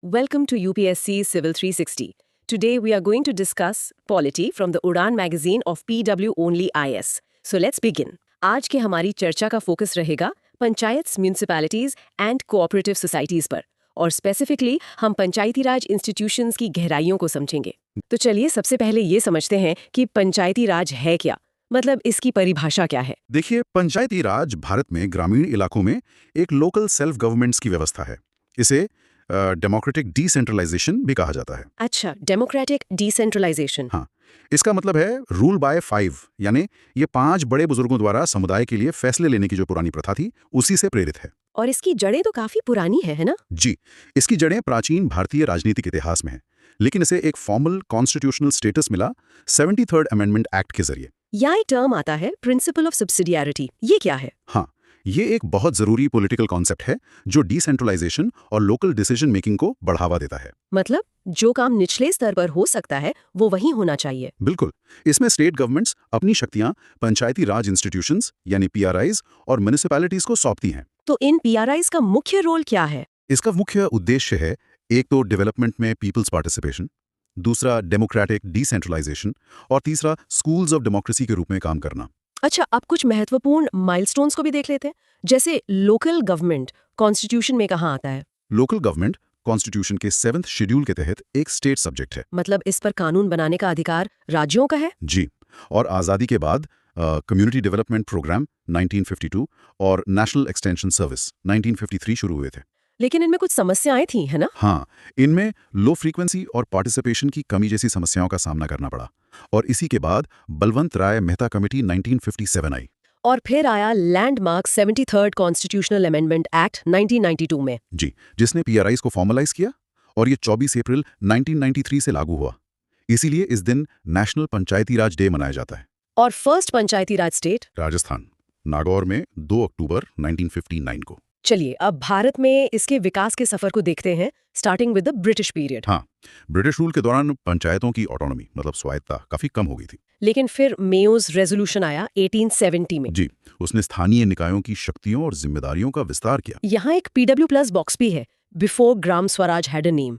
Welcome to UPSC Civil 360. Today we are going to discuss polity from the Udan magazine of PW Only IS. So let's begin. आज के हमारी चर्चा का focus रहेगा panchayat, municipalities and cooperative societies पर और specifically हम पंचायती राज institutions की गहराइयों को समझेंगे। तो चलिए सबसे पहले ये समझते हैं कि पंचायती राज है क्या, मतलब इसकी परिभाषा क्या है। देखिए, पंचायती राज भारत में ग्रामीण इलाकों में एक लोकल सेल्फ गवर्नमेंट्स की व्यवस्था है। इसे डेमोक्रेटिक डिसेंट्रलाइजेशन भी कहा जाता है। अच्छा, डेमोक्रेटिक डिसेंट्रलाइजेशन। हाँ, इसका मतलब है रूल बाय 5, यानी ये 5 बड़े बुजुर्गों द्वारा समुदाय के लिए फैसले लेने की जो पुरानी प्रथा थी उसी से प्रेरित है। और इसकी जड़ें तो काफी पुरानी है ना? जी, इसकी जड़ें प्राचीन भारतीय राजनीतिक इतिहास में हैं, लेकिन इसे एक फॉर्मल कॉन्स्टिट्यूशनल स्टेटस मिला 73rd अमेंडमेंट एक्ट के जरिए। यहाँ एक टर्म आता है प्रिंसिपल ऑफ सब्सिडियरिटी, ये क्या है? हाँ, ये एक बहुत जरूरी पॉलिटिकल कॉन्सेप्ट है जो डिसेंट्रलाइजेशन और लोकल डिसीजन मेकिंग को बढ़ावा देता है। मतलब जो काम निचले स्तर पर हो सकता है वो वहीं होना चाहिए। बिल्कुल, इसमें स्टेट गवर्नमेंट्स अपनी शक्तियां पंचायती राज इंस्टीट्यूशंस यानी पीआरआईज और म्युनिसिपैलिटीज को सौंपती हैं। तो इन पीआरआईज का मुख्य रोल क्या है? इसका मुख्य उद्देश्य है, एक तो डेवलपमेंट में पीपल्स पार्टिसिपेशन, दूसरा डेमोक्रेटिक डिसेंट्रलाइजेशन और तीसरा स्कूल्स ऑफ डेमोक्रेसी के रूप में काम करना। अच्छा, अब कुछ महत्वपूर्ण माइलस्टोन्स को भी देख लेते हैं, जैसे लोकल गवर्नमेंट कॉन्स्टिट्यूशन में कहाँ आता है? लोकल गवर्नमेंट कॉन्स्टिट्यूशन के 7th शेड्यूल के तहत एक स्टेट सब्जेक्ट है। मतलब इस पर कानून बनाने का अधिकार राज्यों का है? जी, और आज़ादी के बाद कम्युनिटी डेवलपमेंट प्रोग्राम 1952 और नेशनल एक्सटेंशन सर्विस 1953 शुरू हुए थे। लेकिन इनमें कुछ समस्याएं थी, है ना? हाँ, इनमें लो फ्रीक्वेंसी और पार्टिसिपेशन की कमी जैसी समस्याओं का सामना करना पड़ा और इसी के बाद बलवंत राय मेहता कमेटी 1957 आई। और फिर आया landmark 73rd constitutional amendment act 1992 में। जी, जिसने पीआरआईज को फॉर्मलाइज किया और ये 24 अप्रैल 1993 से लागू हुआ। इसीलिए इस दिन नेशनल पंचायती राज डे मनाया जाता है। और फर्स्ट पंचायती राज स्टेट? राजस्थान, नागौर में 2 अक्टूबर 1959 को। चलिए अब भारत में इसके विकास के सफर को देखते हैं, starting with the British period. हाँ, ब्रिटिश रूल के दौरान पंचायतों की ऑटोनॉमी मतलब स्वायत्ता काफी कम हो गई थी। लेकिन फिर मेयोज रेजोल्यूशन आया 1870 में। जी, उसने स्थानीय निकायों की शक्तियों और जिम्मेदारियों का विस्तार किया। यहाँ एक PW+ बॉक्स भी है, before Gram Swaraj had a name.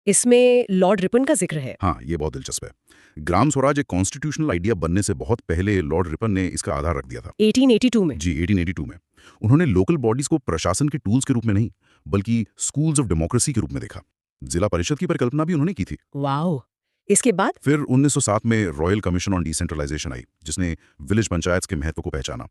इसमें लॉर्ड रिपन का जिक्र है। हाँ, ये बहुत दिलचस्प है। ग्राम स्वराज एक कॉन्स्टिट्यूशनल आइडिया बनने से बहुत पहले लॉर्ड रिपन ने इसका आधार रख दिया था। 1882 में। जी, 1882 में। उन्होंने लोकल बॉडीज को प्रशासन के टूल्स के रूप में नहीं, बल्कि स्कूल्स ऑफ डेमोक्रेसी के रूप में देखा। जिला परिषद की परिकल्पना भी उन्होंने की थी। वाओ! इसके बाद फिर 1907 में रॉयल कमीशन ऑन डिसेंट्रलाइजेशन आई, जिसने विलेज पंचायत के महत्व को पहचाना।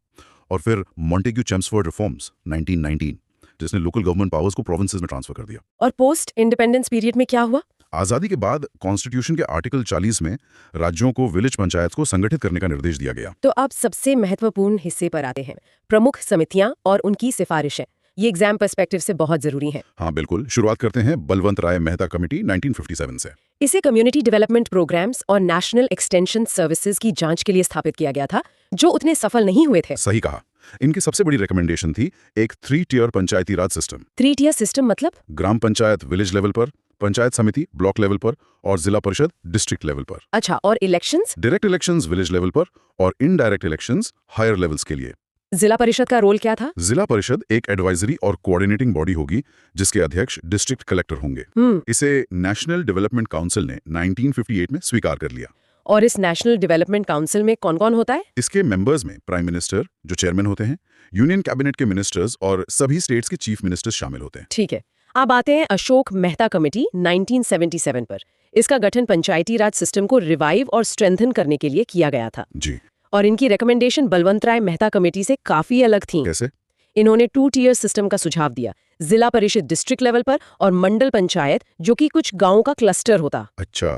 और फिर मॉन्टेग्यू चेम्सफोर्ड रिफॉर्म्स 1919, जिसने लोकल गवर्नमेंट पावर्स को प्रोविंसेस में ट्रांसफर कर दिया। और पोस्ट इंडिपेंडेंस पीरियड में क्या हुआ? आज़ादी के बाद कॉन्स्टिट्यूशन के आर्टिकल 40 में राज्यों को विलेज पंचायत को संगठित करने का निर्देश दिया गया। तो अब सबसे महत्वपूर्ण हिस्से पर आते हैं, प्रमुख समितियां और उनकी सिफारिशें। ये एग्जाम पर्सपेक्टिव से बहुत जरूरी हैं। हाँ बिल्कुल, शुरुआत करते हैं बलवंत राय मेहता कमेटी 1957 से। इसे कम्युनिटी डेवलपमेंट प्रोग्राम्स और नेशनल एक्सटेंशन सर्विसेज की जांच के लिए स्थापित किया गया था, जो उतने सफल नहीं हुए थे। सही कहा। इनकी सबसे बड़ी रिकमेंडेशन थी एक 3-tier पंचायती राज सिस्टम। 3-tier सिस्टम मतलब? ग्राम पंचायत विलेज लेवल पर, पंचायत समिति ब्लॉक लेवल पर और जिला परिषद डिस्ट्रिक्ट लेवल पर। अच्छा, और elections? Direct elections village level पर और इनडायरेक्ट इलेक्शंस हायर लेवल्स के लिए। जिला परिषद का रोल क्या था? जिला परिषद एक एडवाइजरी और कोऑर्डिनेटिंग बॉडी होगी, जिसके अध्यक्ष डिस्ट्रिक्ट कलेक्टर होंगे। इसे नेशनल डेवलपमेंट काउंसिल ने 1958 में स्वीकार कर लिया। और इस नेशनल डेवलपमेंट काउंसिल में कौन कौन होता है? इसके मेंबर्स में प्राइम मिनिस्टर जो चेयरमैन होते हैं, यूनियन कैबिनेट के मिनिस्टर्स और सभी स्टेट्स के चीफ मिनिस्टर्स शामिल होते हैं। ठीक है, अब आते हैं अशोक मेहता कमेटी 1977 पर। इसका गठन पंचायती राज सिस्टम को रिवाइव और स्ट्रेंथन करने के लिए किया गया था। जी, और इनकी रिकमेंडेशन बलवंत राय मेहता कमेटी से काफी अलग थी। कैसे? इन्होंने 2-tier सिस्टम का सुझाव दिया, जिला परिषद डिस्ट्रिक्ट लेवल पर और मंडल पंचायत जो कि कुछ गांवों का क्लस्टर होता। अच्छा,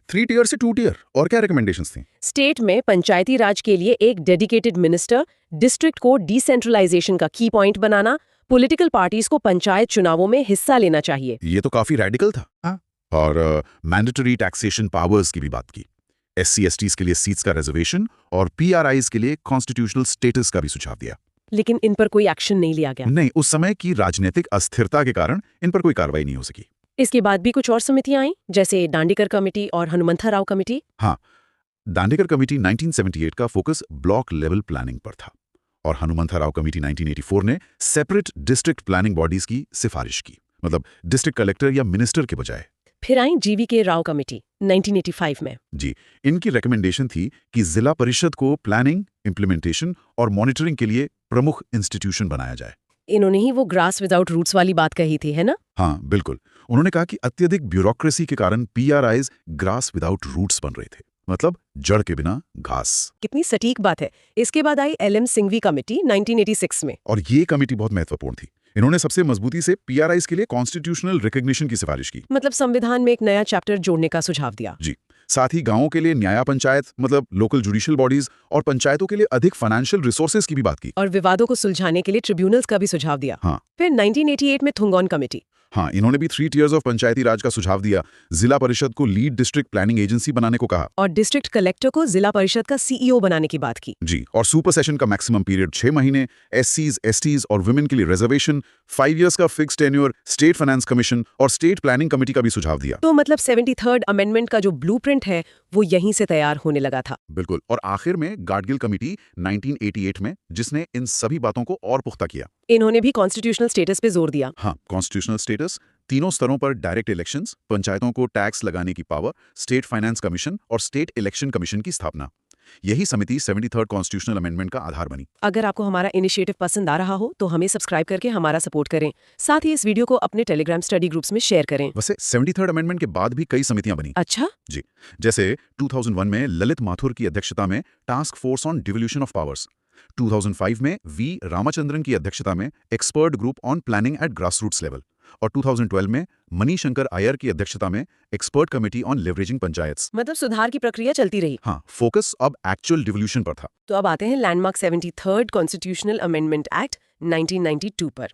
3-tier से 2-tier और क्या रिकमेंडेशंस थी? स्टेट में पंचायती राज के लिए एक डेडिकेटेड मिनिस्टर, डिस्ट्रिक्ट को डिसेंट्रलाइजेशन का की पॉइंट बनाना, पॉलिटिकल पार्टीज को पंचायत चुनावों में हिस्सा लेना चाहिए। ये तो काफी रेडिकल था। हाँ। और मैंडेटरी टैक्सेशन पावर्स की भी बात की, SC/STs के लिए सीट्स का रिजर्वेशन और PRIs के लिए कॉन्स्टिट्यूशनल स्टेटस का भी सुझाव दिया। लेकिन इन पर कोई एक्शन नहीं लिया गया। नहीं, उस समय की राजनीतिक अस्थिरता के कारण इन पर कोई कार्रवाई नहीं हो सकी। इसके बाद भी कुछ और समितियां आईं, जैसे दांडीकर कमेटी और हनुमंथराव कमेटी। हाँ, दांडेकर कमेटी 1978 का फोकस ब्लॉक लेवल प्लानिंग पर था और हनुमंथराव कमेटी 1984 ने सेपरेट डिस्ट्रिक्ट प्लानिंग बॉडीज की सिफारिश की, मतलब डिस्ट्रिक्ट कलेक्टर या मिनिस्टर के बजाय। फिर आई GVK राव कमेटी 1985 में। जी, इनकी रिकमेंडेशन थी कि जिला परिषद को प्लानिंग, इम्प्लीमेंटेशन और मॉनिटरिंग के लिए प्रमुख इंस्टीट्यूशन बनाया जाए। इन्होंने ही वो ग्रास विदाउट रूट्स वाली बात कही थी, है ना? हाँ, बिल्कुल। उन्होंने कहा कि अत्यधिक ब्यूरोक्रेसी के कारण PRIs ग्रास विदाउट रूट्स बन रहे थे, मतलब जड़ के बिना घास। कितनी सटीक बात है। इसके बाद आई LM सिंघवी कमेटी 1986 में। और ये कमेटी बहुत महत्वपूर्ण थी। इन्होंने सबसे मजबूती से PRIs के लिए कॉन्स्टिट्यूशनल रिकग्निशन की सिफारिश की। मतलब संविधान में एक नया चैप्टर जोड़ने का सुझाव दिया। जी, साथ ही गांवों के लिए न्याय पंचायत मतलब लोकल जुडिशियल बॉडीज और पंचायतों के लिए अधिक फाइनेंशियल रिसोर्सेज की भी बात की। और विवादों को सुलझाने के लिए ट्रिब्यूनल्स का भी सुझाव दिया। हाँ। फिर 1988 में थुंगॉन कमेटी। हाँ, इन्होंने भी 3 tiers ऑफ पंचायती राज का सुझाव दिया। जिला परिषद को लीड डिस्ट्रिक्ट प्लानिंग एजेंसी बनाने को कहा। और डिस्ट्रिक्ट कलेक्टर को जिला परिषद का CEO बनाने की बात की। जी, और सुपर सेशन का मैक्सिमम पीरियड 6 महीने, SCs, STs और वुमेन के लिए रिजर्वेशन, 5 years का fix tenure, state finance commission और स्टेट प्लानिंग कमेटी का भी सुझाव दिया। तो मतलब 73rd अमेंडमेंट का जो ब्लूप्रिंट है वो यहीं से तैयार होने लगा था। बिल्कुल। और आखिर में गाडगिल कमेटी 1988 में, जिसने इन सभी बातों को और पुख्ता किया। इन्होंने भी कॉन्स्टिट्यूशनल स्टेटस पे जोर दिया। हाँ, कॉन्स्टिट्यूशनल स्टेटस, तीनों स्तरों पर डायरेक्ट इलेक्शंस, पंचायतों को टैक्स लगाने की पावर, स्टेट फाइनेंस कमीशन और स्टेट इलेक्शन कमीशन की स्थापना। यही समिति 73rd कॉन्स्टिट्यूशनल अमेंडमेंट का आधार बनी। अगर आपको हमारा इनिशिएटिव पसंद आ रहा हो तो हमें सब्सक्राइब करके हमारा सपोर्ट करें। साथ ही इस वीडियो को अपने टेलीग्राम स्टडी ग्रुप्स में शेयर करें। वैसे 73rd अमेंडमेंट के बाद भी कई समितियां बनी। अच्छा? जी, जैसे 2001 में ललित माथुर की अध्यक्षता में task force on devolution of powers, 2005 में V रामाचंद्रन की अध्यक्षता में expert group on planning at grassroots level और 2012 में मणिशंकर अय्यर की अध्यक्षता में expert committee on leveraging panchayats. मतलब सुधार की प्रक्रिया चलती रही। हाँ, फोकस अब एक्चुअल डिवोल्यूशन पर था। तो अब आते हैं landmark 73rd constitutional amendment act 1992 पर।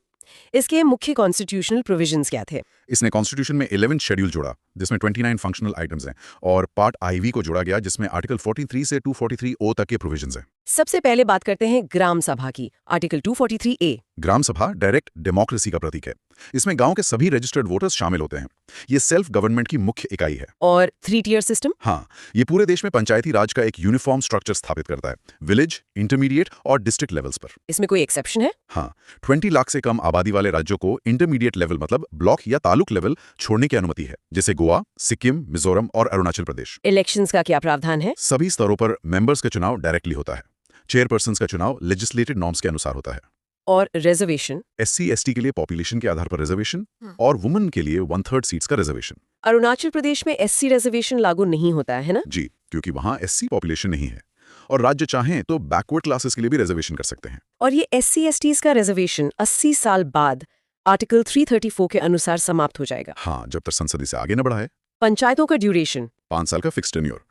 इसके मुख्य कॉन्स्टिट्यूशनल प्रोविजंस क्या थे? इसने कॉन्स्टिट्यूशन में 11th शेड्यूल जोड़ा, जिसमें 29 फंक्शनल आइटम्स हैं, और पार्ट IV को जोड़ा गया, जिसमें आर्टिकल 43 से 243O तक के प्रोविजंस हैं। सबसे पहले बात करते हैं ग्राम सभा की, आर्टिकल 243A। ग्राम सभा डायरेक्ट डेमोक्रेसी का प्रतीक है। इसमें गांव के सभी रजिस्टर्ड वोटर्स शामिल होते हैं। ये सेल्फ गवर्नमेंट की मुख्य इकाई है। और 3-tier सिस्टम? हाँ, ये पूरे देश में पंचायती राज का एक यूनिफॉर्म स्ट्रक्चर स्थापित करता है, विलेज, इंटरमीडिएट और डिस्ट्रिक्ट लेवल्स पर। इसमें कोई एक्सेप्शन है? हाँ, 20 लाख से कम आबादी वाले राज्यों को इंटरमीडिएट लेवल मतलब ब्लॉक या तालुक लेवल छोड़ने की अनुमति है, जैसे गोवा, सिक्किम, मिजोरम और अरुणाचल प्रदेश। इलेक्शंस का क्या प्रावधान है? सभी स्तरों पर मेंबर्स का चुनाव डायरेक्टली होता है। चेयरपर्सन्स का चुनाव लेजिस्लेटिव नॉर्म्स के अनुसार होता है। और रिजर्वेशन? SC/ST के लिए पॉपुलेशन के आधार पर रिजर्वेशन और वुमेन के लिए 1/3 सीट्स का रिजर्वेशन। अरुणाचल प्रदेश में SC रिजर्वेशन लागू नहीं होता है ना? जी, क्योंकि वहां SC पॉपुलेशन नहीं है और राज्य चाहें तो बैकवर्ड क्लासेस के लिए भी रिजर्वेशन कर सकते हैं। और ये SC/STs का रिजर्वेशन 80 साल बाद आर्टिकल 334 के अनुसार समाप्त हो जाएगा। हाँ, जब तक संसद से आगे न बढ़ा है। पंचायतों का ड्यूरेशन? 5 साल का फिक्स टेन्योर।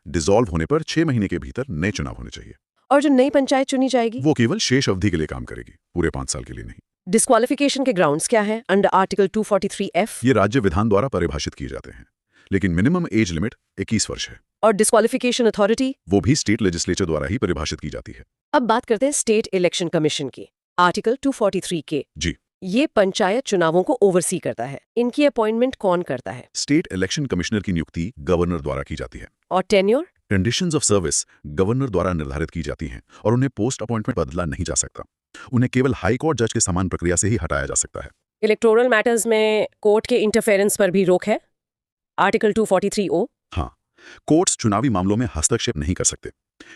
डिसॉल्व होने पर 6 महीने के भीतर नए चुनाव होने चाहिए। और जो नई पंचायत चुनी जाएगी वो केवल शेष अवधि के लिए काम करेगी, पूरे 5 साल के लिए नहीं। डिस्क्वालिफिकेशन के ग्राउंड्स क्या है अंडर आर्टिकल 243F? ये राज्य विधान द्वारा परिभाषित किए जाते हैं, लेकिन मिनिमम एज लिमिट 21 वर्ष है। और डिस्क्वालिफिकेशन अथॉरिटी? वो भी स्टेट लेजिस्लेचर द्वारा ही परिभाषित की जाती है। अब बात करते हैं स्टेट इलेक्शन कमीशन की, आर्टिकल 243 के। जी, ये पंचायत चुनावों को ओवरसी करता है। इनकी अपॉइंटमेंट कौन करता है? स्टेट इलेक्शन कमिश्नर की नियुक्ति गवर्नर द्वारा की जाती है। और tenure? Conditions of service governor द्वारा निर्धारित की जाती हैं और उन्हें पोस्ट अपॉइंटमेंट बदला नहीं जा सकता। उन्हें केवल हाई कोर्ट जज के समान प्रक्रिया से ही हटाया जा सकता है। इलेक्टोरल मैटर्स में कोर्ट के इंटरफेरेंस पर भी रोक है, आर्टिकल 243O। हाँ, कोर्ट्स चुनावी मामलों में हस्तक्षेप नहीं कर सकते।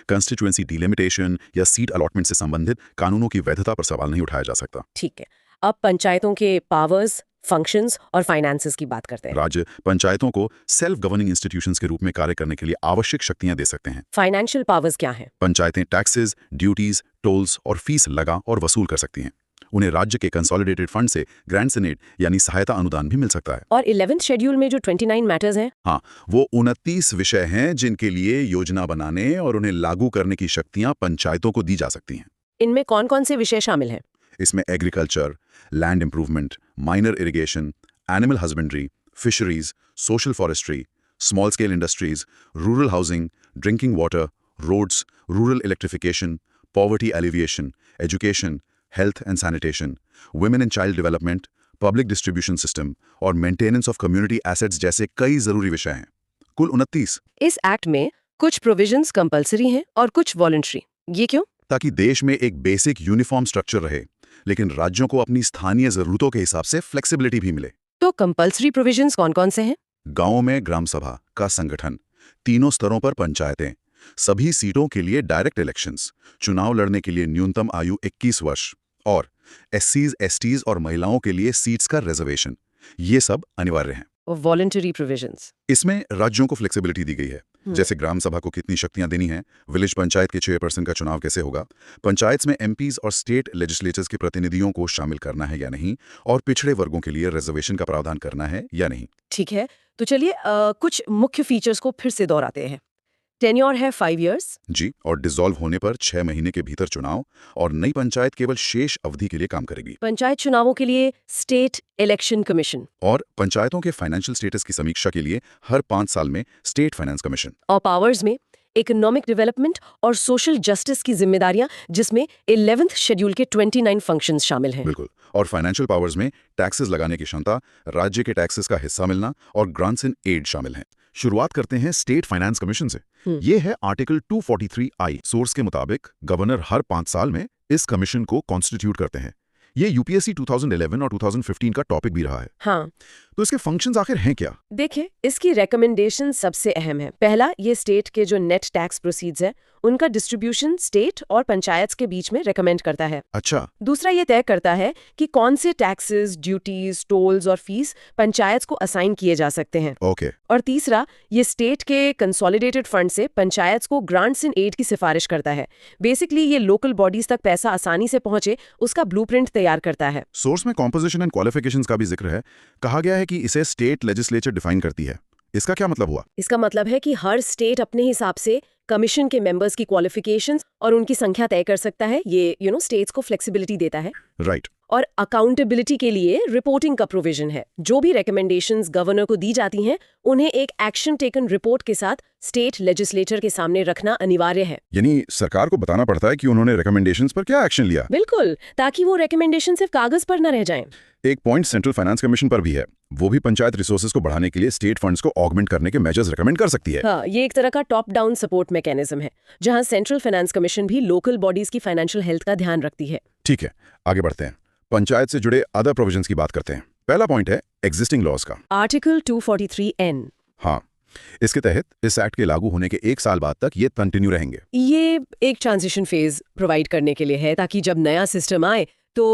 कंस्टिट्यूएंसी डिलिमिटेशन या सीट अलॉटमेंट से संबंधित कानूनों की वैधता पर सवाल नहीं उठाया जा सकता। ठीक है, अब पंचायतों के पावर्स, फंक्शंस और फाइनेंसेस की बात करते हैं। राज्य पंचायतों को सेल्फ गवर्निंग इंस्टीट्यूशंस के रूप में कार्य करने के लिए आवश्यक शक्तियां दे सकते हैं। फाइनेंशियल पावर्स क्या हैं? पंचायतें टैक्सेस, ड्यूटीज, टोल्स और फीस लगा और वसूल कर सकती हैं। उन्हें राज्य के कंसोलिडेटेड फंड से ग्रैंड सेनेट यानी सहायता अनुदान भी मिल सकता है। और 11th शेड्यूल में जो 29 मैटर्स हैं? हाँ, वो 29 विषय हैं जिनके लिए योजना बनाने और उन्हें लागू करने की शक्तियां पंचायतों को दी जा सकती हैं। इनमें कौन कौन से विषय शामिल हैं? इसमें agriculture, land improvement, minor irrigation, animal husbandry, fisheries, social forestry, small scale industries, rural housing, drinking water, roads, rural electrification, poverty alleviation, education, health and sanitation, women and child development, public distribution system और maintenance of community assets जैसे कई जरूरी विषय हैं। कुल 29। इस act में कुछ प्रोविजंस कंपलसरी हैं और कुछ वॉलंटरी। ये क्यों? ताकि देश में एक बेसिक यूनिफॉर्म स्ट्रक्चर रहे लेकिन राज्यों को अपनी स्थानीय जरूरतों के हिसाब से फ्लेक्सिबिलिटी भी मिले। तो कंपल्सरी प्रोविजंस कौन-कौन से हैं? गांवों में ग्राम सभा का संगठन, तीनों स्तरों पर पंचायतें, सभी सीटों के लिए डायरेक्ट इलेक्शंस, चुनाव लड़ने के लिए न्यूनतम आयु 21 वर्ष और एससीज, एसटीज और महिलाओं के लिए सीट्स का रिजर्वेशन, ये सब अनिवार्य हैं। और वॉलंटरी प्रोविजंस। इसमें राज्यों को फ्लेक्सिबिलिटी दी गई है, जैसे ग्राम सभा को कितनी शक्तियां देनी है, विलेज पंचायत के चेयरपर्सन का चुनाव कैसे होगा, पंचायत में एमपीज और स्टेट लेजिस्लेचर्स के प्रतिनिधियों को शामिल करना है या नहीं, और पिछड़े वर्गों के लिए रिजर्वेशन का प्रावधान करना है या नहीं। ठीक है, तो चलिए कुछ मुख्य फीचर्स को फिर से दोहराते हैं। टेन्योर है 5 इयर्स। जी, और डिसॉल्व होने पर 6 महीने के भीतर चुनाव, और नई पंचायत केवल शेष अवधि के लिए काम करेगी। पंचायत चुनावों के लिए स्टेट इलेक्शन कमीशन। और पंचायतों के फाइनेंशियल स्टेटस की समीक्षा के लिए हर 5 साल में स्टेट फाइनेंस कमीशन। और पावर्स में इकोनॉमिक डेवलपमेंट और सोशल जस्टिस की जिम्मेदारियां, जिसमें 11th शेड्यूल के 29 फंक्शंस शामिल हैं। बिल्कुल। और फाइनेंशियल पावर्स में टैक्सेस लगाने की क्षमता, राज्य के टैक्सेस का हिस्सा मिलना और ग्रांट्स इन एड शामिल हैं। शुरुआत करते हैं स्टेट फाइनेंस कमीशन से। ये है आर्टिकल 243I। सोर्स के मुताबिक गवर्नर हर 5 साल में इस कमीशन को कॉन्स्टिट्यूट करते हैं। ये यूपीएससी 2011 और 2015 का टॉपिक भी रहा है। हाँ, तो इसके फंक्शंस आखिर हैं क्या? देखिए, इसकी रिकमेंडेशन सबसे अहम है। पहला, ये स्टेट के जो नेट टैक्स प्रोसीड्स है, उनका डिस्ट्रीब्यूशन स्टेट और पंचायत के बीच में रेकमेंड करता है। अच्छा। दूसरा, ये तय करता है कि कौन से टैक्सेस, ड्यूटीज, टोल्स और फीस पंचायत को असाइन किए जा सकते हैं। ओके। और तीसरा, ये स्टेट के कंसोलिडेटेड फंड से पंचायत को ग्रांट्स इन एड की सिफारिश करता है। बेसिकली ये लोकल बॉडीज तक पैसा आसानी से पहुंचे, उसका ब्लूप्रिंट तैयार करता है। सोर्स में कॉम्पोजिशन एंड क्वालिफिकेशंस का भी जिक्र है। कहा गया है कि इसे स्टेट लेजिस्लेचर डिफाइन करती है। इसका क्या मतलब हुआ? इसका मतलब है कि हर स्टेट अपने हिसाब से कमीशन के मेंबर्स की क्वालिफिकेशंस और उनकी संख्या तय कर सकता है। ये स्टेट्स को फ्लेक्सिबिलिटी देता है। राइट। और अकाउंटेबिलिटी के लिए रिपोर्टिंग का प्रोविजन है। जो भी रिकमेंडेशंस गवर्नर को दी जाती हैं, उन्हें एक एक्शन टेकन रिपोर्ट के साथ स्टेट लेजिस्लेचर के सामने रखना अनिवार्य है। यानी सरकार को बताना पड़ता है कि उन्होंने रिकमेंडेशंस पर क्या एक्शन लिया। बिल्कुल, ताकि वो रिकमेंडेशन सिर्फ कागज पर न रह जाएं। एक पॉइंट सेंट्रल फाइनेंस कमीशन पर भी है। वो भी पंचायत रिसोर्सेज को बढ़ाने के लिए स्टेट फंड्स को ऑगमेंट करने के मेजर्स रिकमेंड कर सकती है। हाँ, ये एक तरह का टॉप डाउन सपोर्ट मैकेनिज्म है, जहां सेंट्रल फाइनेंस कमीशन भी लोकल बॉडीज की फाइनेंशियल हेल्थ का ध्यान रखती है। ठीक है, आगे बढ़ते हैं। पंचायत से जुड़े अदर प्रोविजंस की बात करते हैं। पहला पॉइंट है एग्जिस्टिंग लॉज का। Article 243N। हाँ, इसके तहत इस एक्ट के लागू होने के 1 साल बाद तक ये कंटिन्यू रहेंगे। ये एक ट्रांजिशन फेज प्रोवाइड करने के लिए है, ताकि जब नया सिस्टम आए तो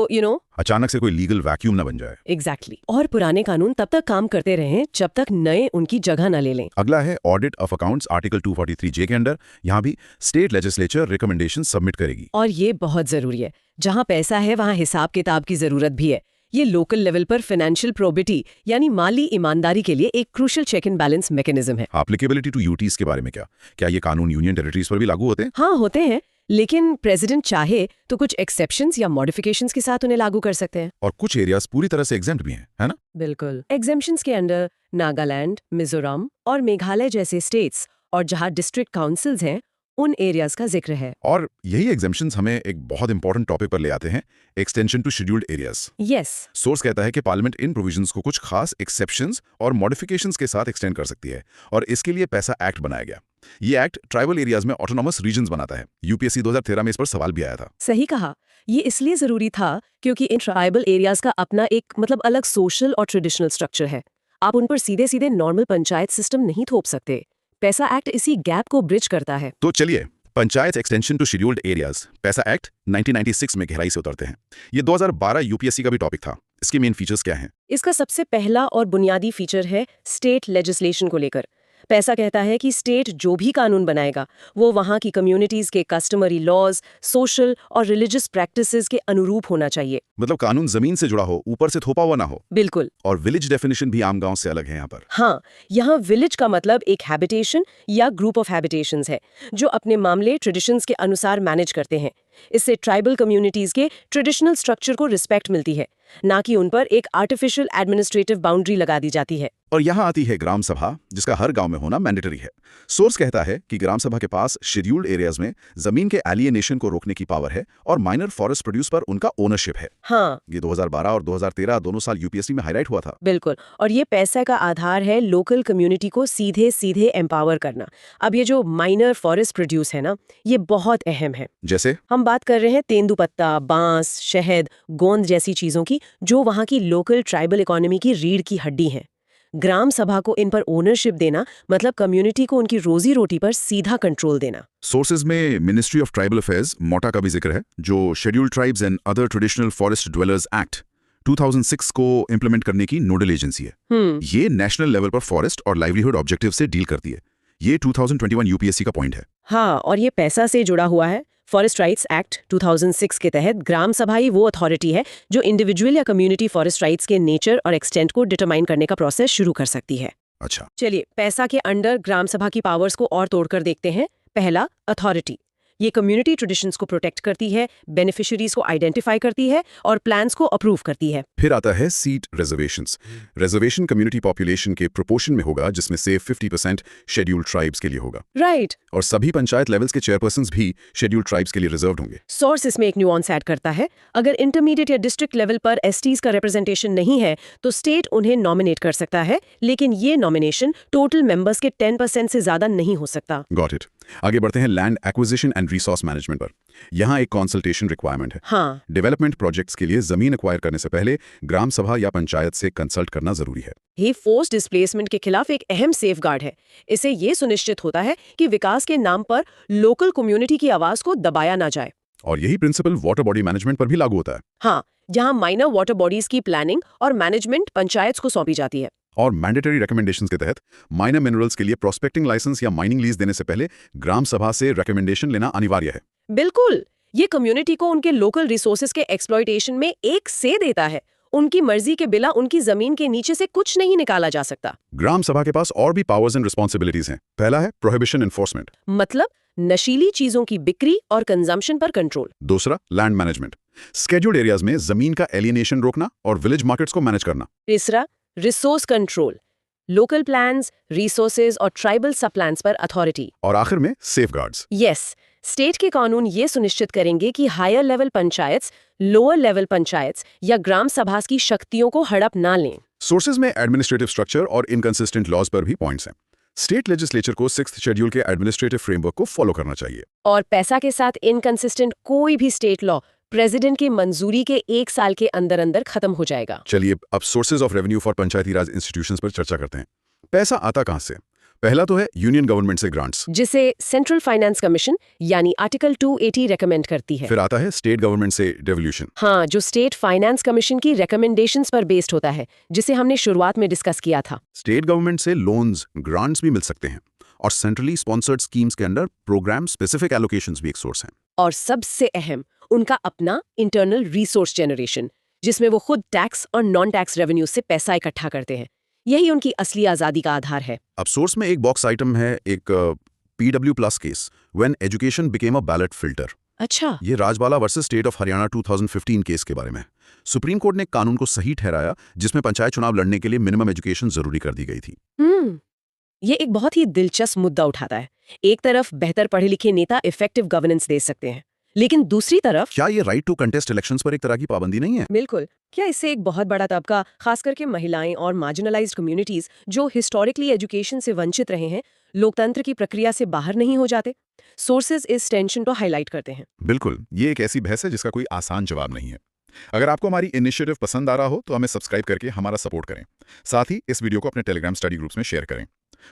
अचानक से कोई लीगल वैक्यूम ना बन जाए। एग्जैक्टली। और पुराने कानून तब तक काम करते रहें जब तक नए उनकी जगह न ले लें। अगला है audit of accounts. Article 243J के अंडर यहाँ भी स्टेट लेजिस्लेचर रिकमेंडेशन सबमिट करेगी। और ये बहुत जरूरी है। जहां पैसा है वहां हिसाब किताब की जरूरत भी है। ये लोकल लेवल पर फाइनेंशियल प्रोबिटी यानी माली ईमानदारी के लिए एक crucial check and balance mechanism है। एप्लीकेबिलिटी टू यूटीज के बारे में क्या ये कानून यूनियन टेरिटरीज पर भी लागू होते हैं? हाँ, होते हैं, लेकिन प्रेसिडेंट चाहे तो कुछ एक्सेप्शंस या मॉडिफिकेशंस के साथ उन्हें लागू कर सकते हैं। और कुछ एरियाज पूरी तरह से एग्जेम्प्ट भी हैं, है ना? बिल्कुल। एग्जेम्पशंस के अंडर नागालैंड, मिजोरम और मेघालय जैसे स्टेट्स, और जहां डिस्ट्रिक्ट काउंसिल्स हैं, उन एरियाज का जिक्र है। और यही एग्जेम्पशंस हमें एक बहुत इंपॉर्टेंट टॉपिक पर ले आते हैं, extension to scheduled areas. Yes. Source कहता है कि पार्लियामेंट इन प्रोविजंस को कुछ खास एक्सेप्शंस और मॉडिफिकेशंस के साथ एक्सटेंड कर सकती है, और इसके लिए पैसा एक्ट बनाया गया। ये एक्ट ट्राइबल एरियाज में ऑटोनॉमस रीजन्स बनाता है। यूपीएससी 2013 में इस पर सवाल भी आया था। सही कहा। ये इसलिए जरूरी था क्योंकि इन ट्राइबल एरियाज का अपना एक अलग सोशल और ट्रेडिशनल स्ट्रक्चर है। आप उन पर सीधे सीधे नॉर्मल पंचायत सिस्टम नहीं थोप सकते। पैसा एक्ट इसी गैप को ब्रिज करता है। तो चलिए panchayat extension to scheduled areas PESA act 1996 में गहराई से उतरते हैं। ये 2012 यूपीएससी का भी टॉपिक था। इसके मेन फीचर्स क्या हैं? इसका सबसे पहला और बुनियादी फीचर है स्टेट लेजिस्लेशन को लेकर। पैसा कहता है कि स्टेट जो भी कानून बनाएगा वो वहाँ की कम्युनिटीज के कस्टमरी लॉज, सोशल और रिलीजियस प्रैक्टिसेस के अनुरूप होना चाहिए। मतलब कानून जमीन से जुड़ा हो, ऊपर से थोपा हुआ ना हो। बिल्कुल। और विलेज डेफिनेशन भी आम गांव से अलग है यहाँ पर। हाँ, यहाँ विलेज का मतलब एक हैबिटेशन या ग्रुप ऑफ हैबिटेशंस है जो अपने मामले ट्रेडिशंस के अनुसार मैनेज करते हैं। इससे ट्राइबल कम्युनिटीज के ट्रेडिशनल स्ट्रक्चर को रिस्पेक्ट मिलती है, ना कि उन पर एक आर्टिफिशियल एडमिनिस्ट्रेटिव बाउंड्री लगा दी जाती है। और यहाँ आती है ग्राम सभा, जिसका हर गांव में होना मैंडेटरी है। सोर्स कहता है कि ग्राम सभा के पास शेड्यूल्ड एरियाज में जमीन के एलियनेशन को रोकने की पावर है और माइनर फॉरेस्ट प्रोड्यूस पर उनका ओनरशिप है। हाँ, ये 2012 और 2013 दोनों साल यूपीएससी में हाईलाइट हुआ था। बिल्कुल। और ये पैसा का आधार है लोकल कम्युनिटी को सीधे सीधे एम्पावर करना। अब ये जो माइनर फॉरेस्ट प्रोड्यूस है ना, ये बहुत अहम है। जैसे हम बात कर रहे हैं तेंदुपत्ता, बांस, शहद, गोंद जैसी चीजों की, जो वहाँ की लोकल ट्राइबल इकोनॉमी की रीढ़ की हड्डी हैं। ग्राम सभा को इन पर ओनरशिप देना मतलब कम्युनिटी को उनकी रोजी रोटी पर सीधा कंट्रोल देना। सोर्सेज में मिनिस्ट्री ऑफ ट्राइबल अफेयर्स मोटा का भी जिक्र है, जो scheduled tribes and other traditional forest dwellers act 2006 को इंप्लीमेंट करने की नोडल एजेंसी है। ये नेशनल लेवल पर फॉरेस्ट और लाइवलीहुड ऑब्जेक्टिव से डील करती है। ये 2021 यूपीएससी का पॉइंट है। हाँ, और ये पैसा से जुड़ा हुआ है। फॉरेस्ट राइट्स एक्ट 2006 के तहत ग्राम सभा ही वो अथॉरिटी है जो इंडिविजुअल या कम्युनिटी फॉरेस्ट राइट्स के नेचर और एक्सटेंट को डिटरमाइन करने का प्रोसेस शुरू कर सकती है। अच्छा, चलिए पैसा के अंडर ग्राम सभा की पावर्स को और तोड़कर देखते हैं। पहला, अथॉरिटी। ये कम्युनिटी ट्रेडिशंस को प्रोटेक्ट करती है, बेनिफिशियरीज को आइडेंटिफाई करती है और प्लान्स को अप्रूव करती है। फिर आता है seat reservations. Reservation community population के प्रोपोर्शन में होगा, जिसमें से 50% शेड्यूल्ड ट्राइब्स के लिए होगा। राइट। और सभी पंचायत लेवल्स के चेयरपर्सन्स भी शेड्यूल्ड ट्राइब्स के लिए रिजर्व्ड होंगे। सोर्स इसमें एक न्यूआंस ऐड करता है। अगर इंटरमीडिएट या डिस्ट्रिक्ट लेवल पर एसटीज का रिप्रेजेंटेशन नहीं है तो स्टेट उन्हें नॉमिनेट कर सकता है, लेकिन ये नॉमिनेशन टोटल मेंबर्स के 10% से ज्यादा नहीं हो सकता। Got it. आगे बढ़ते हैं land acquisition and resource management पर। यहाँ एक कंसल्टेशन रिक्वायरमेंट है। हाँ, डेवलपमेंट प्रोजेक्ट्स के लिए जमीन एक्वायर करने से पहले ग्राम सभा या पंचायत से कंसल्ट करना जरूरी है। ये फोर्स डिस्प्लेसमेंट के खिलाफ एक अहम सेफगार्ड है। इससे ये सुनिश्चित होता है कि विकास के नाम पर लोकल कम्युनिटी की आवाज को दबाया ना जाए। और यही प्रिंसिपल वाटर बॉडी मैनेजमेंट पर भी लागू होता है। हाँ, जहाँ माइनर वाटर बॉडीज की प्लानिंग और मैनेजमेंट पंचायत को सौंपी जाती है। और मैंडेटरी रिकमेंडेशंस के तहत माइनर मिनरल्स के लिए प्रोस्पेक्टिंग लाइसेंस या माइनिंग लीज देने से पहले ग्राम सभा से रिकमेंडेशन लेना अनिवार्य है। बिल्कुल, ये कम्युनिटी को उनके लोकल रिसोर्सेज के एक्सप्लॉयटेशन में एक से देता है। उनकी मर्जी के बिना उनकी जमीन के नीचे से कुछ नहीं निकाला जा सकता। ग्राम सभा के पास और भी पावर्स एंड रिस्पॉन्सिबिलिटीज हैं। पहला है प्रोहिबिशन एनफोर्समेंट, मतलब नशीली चीजों की बिक्री और कंजम्पशन पर कंट्रोल। दूसरा लैंड मैनेजमेंट, स्केड्यूल्ड एरियाज में जमीन का एलियनेशन रोकना और विलेज मार्केट्स को मैनेज करना। तीसरा resource control, local plans, resources और ट्राइबल सब प्लान्स पर अथॉरिटी। और आखिर में सेफगार्ड्स। यस, स्टेट के कानून ये सुनिश्चित करेंगे कि higher level panchayat, lower level panchayat या ग्राम सभा की शक्तियों को हड़प ना लें। सोर्सेज में एडमिनिस्ट्रेटिव स्ट्रक्चर और इनकंसिस्टेंट लॉज पर भी पॉइंट्स हैं। स्टेट लेजिस्लेचर को 6th शेड्यूल के एडमिनिस्ट्रेटिव फ्रेमवर्क को फॉलो करना चाहिए। और पैसा के साथ इनकंसिस्टेंट कोई भी स्टेट लॉ प्रेसिडेंट की मंजूरी के 1 साल के अंदर अंदर खत्म हो जाएगा। चलिए अब sources of revenue for Panchayati Raj institutions पर चर्चा करते हैं। पैसा आता कहां से? पहला तो है यूनियन गवर्नमेंट से ग्रांट्स, जिसे सेंट्रल फाइनेंस कमीशन यानी आर्टिकल 280 रेकमेंड करती है। फिर आता है स्टेट गवर्नमेंट से डेवल्यूशन। हाँ, जो स्टेट फाइनेंस कमीशन की रिकमेंडेशंस पर बेस्ड होता है, जिसे हमने शुरुआत में डिस्कस किया था। स्टेट गवर्नमेंट से लोन्स, ग्रांट्स भी मिल सकते हैं। और सेंट्रली स्पॉन्सर्ड स्कीम्स के अंडर प्रोग्राम स्पेसिफिक एलोकेशंस भी एक सोर्स हैं। और सबसे अहम, उनका अपना इंटरनल रिसोर्स जनरेशन, जिसमें वो खुद टैक्स और नॉन टैक्स रेवेन्यू से पैसा इकट्ठा करते हैं। यही उनकी असली आजादी का आधार है। अब सोर्स में एक बॉक्स आइटम है, एक PW+ case when education became a ballot filter. अच्छा, ये Rajbala versus state of Haryana 2015 case के बारे में। सुप्रीम कोर्ट ने कानून को सही ठहराया, जिसमें पंचायत चुनाव लड़ने के लिए मिनिमम एजुकेशन जरूरी कर दी गई थी। ये एक बहुत ही दिलचस्प मुद्दा उठाता है। एक तरफ बेहतर पढ़े लिखे नेता इफेक्टिव गवर्नेंस दे सकते हैं, लेकिन दूसरी तरफ क्या ये राइट टू कंटेस्ट इलेक्शंस पर एक तरह की पाबंदी नहीं है? बिल्कुल, क्या इससे एक बहुत बड़ा तबका, खास करके महिलाएं और मार्जिनलाइज्ड कम्युनिटीज जो हिस्टोरिकली एजुकेशन से वंचित रहे हैं, लोकतंत्र की प्रक्रिया से बाहर नहीं हो जाते? सोर्सेज इस टेंशन को हाईलाइट करते हैं। बिल्कुल, ये एक ऐसी बहस है जिसका कोई आसान जवाब नहीं है। अगर आपको हमारी इनिशिएटिव पसंद आ रहा हो तो हमें सब्सक्राइब करके हमारा सपोर्ट करें। साथ ही इस वीडियो को अपने टेलीग्राम स्टडी ग्रुप्स में शेयर करें।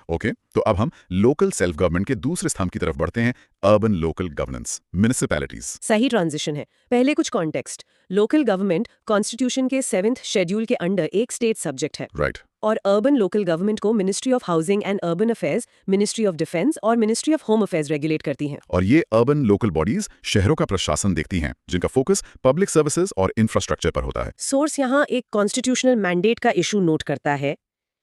ओके, तो अब हम लोकल सेल्फ गवर्नमेंट के दूसरे स्तंभ की तरफ बढ़ते हैं, अर्बन लोकल गवर्नेंस, म्युनिसिपैलिटीज। सही ट्रांजिशन है। पहले कुछ कॉन्टेक्स्ट। लोकल गवर्नमेंट कॉन्स्टिट्यूशन के 7th शेड्यूल के अंडर एक स्टेट सब्जेक्ट है। राइट। और अर्बन लोकल गवर्नमेंट को ministry of housing and urban affairs, ministry of defence और ministry of home affairs regulate करती हैं। और ये अर्बन लोकल बॉडीज शहरों का प्रशासन देखती हैं, जिनका फोकस पब्लिक सर्विसेज और इंफ्रास्ट्रक्चर पर होता है। सोर्स यहाँ एक कॉन्स्टिट्यूशनल मैंडेट का इशू नोट करता है।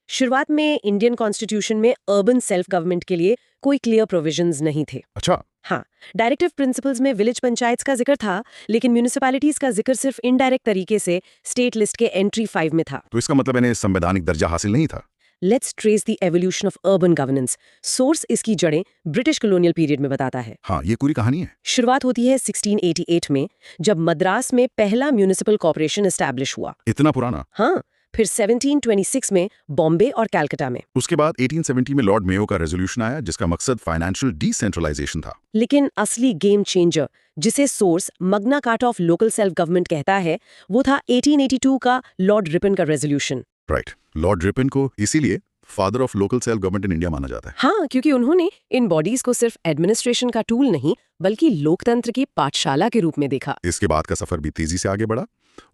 शुरुआत में इंडियन कॉन्स्टिट्यूशन में अर्बन सेल्फ गवर्नमेंट के लिए कोई क्लियर प्रोविजंस नहीं थे। अच्छा। हाँ, डायरेक्टिव प्रिंसिपल्स में विलेज पंचायत का जिक्र था, लेकिन म्यूनिसिपैलिटीज का जिक्र सिर्फ इनडायरेक्ट तरीके से स्टेट लिस्ट के एंट्री 5 में था। तो इसका मतलब इन्हें संवैधानिक दर्जा हासिल नहीं था। Let's trace the evolution of urban governance. Source इसकी जड़ें ब्रिटिश कॉलोनियल पीरियड में बताता है। हाँ, ये पूरी कहानी है। शुरुआत होती है 1688 में, जब मद्रास में पहला म्यूनिसिपल कॉर्पोरेशन एस्टैब्लिश हुआ। इतना पुराना? हाँ, फिर 1726 में बॉम्बे और कलकत्ता में। उसके बाद 1870 में लॉर्ड मेयो का रेजोल्यूशन आया जिसका मकसद फाइनेंशियल डिसेंट्रलाइजेशन था। लेकिन असली गेम चेंजर, जिसे source Magna Carta of local self government कहता है, वो था 1882 का लॉर्ड रिपन का रेजोल्यूशन। राइट, लॉर्ड रिपन को इसीलिए father of local self government in India माना जाता है। हाँ, क्योंकि उन्होंने इन बॉडीज को सिर्फ एडमिनिस्ट्रेशन का टूल नहीं बल्कि लोकतंत्र की पाठशाला के रूप में देखा। इसके बाद का सफर भी तेजी से आगे बढ़ा।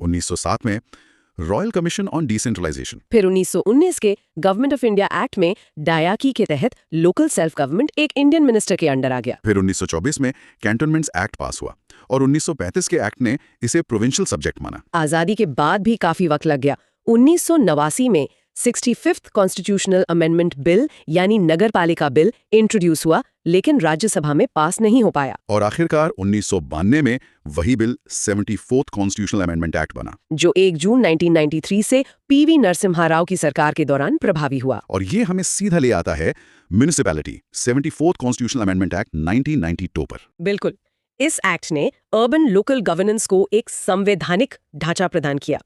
1907 में रॉयल कमीशन ऑन डिसेंट्रलाइजेशन, फिर 1919 के गवर्नमेंट ऑफ इंडिया एक्ट में डायाकी के तहत लोकल सेल्फ गवर्नमेंट एक इंडियन मिनिस्टर के अंडर आ गया। फिर 1924 में कैंटोनमेंट्स एक्ट पास हुआ और 1935 के एक्ट ने इसे प्रोविंशियल सब्जेक्ट माना। आजादी के बाद भी काफी वक्त लग गया। 1989 में 65th कॉन्स्टिट्यूशनल अमेंडमेंट बिल यानी नगर पालिका बिल इंट्रोड्यूस हुआ, लेकिन राज्यसभा में पास नहीं हो पाया। और आखिरकार 1992 में वही bill 74th constitutional amendment act बना, जो 1 जून 1993 से पीवी नरसिम्हा राव की सरकार के दौरान प्रभावी हुआ। और ये हमें सीधा ले आता है municipality 74th constitutional amendment act 1992 पर। बिल्कुल, इस एक्ट ने अर्बन लोकल गवर्नेंस को एक संवैधानिक ढांचा प्रदान किया।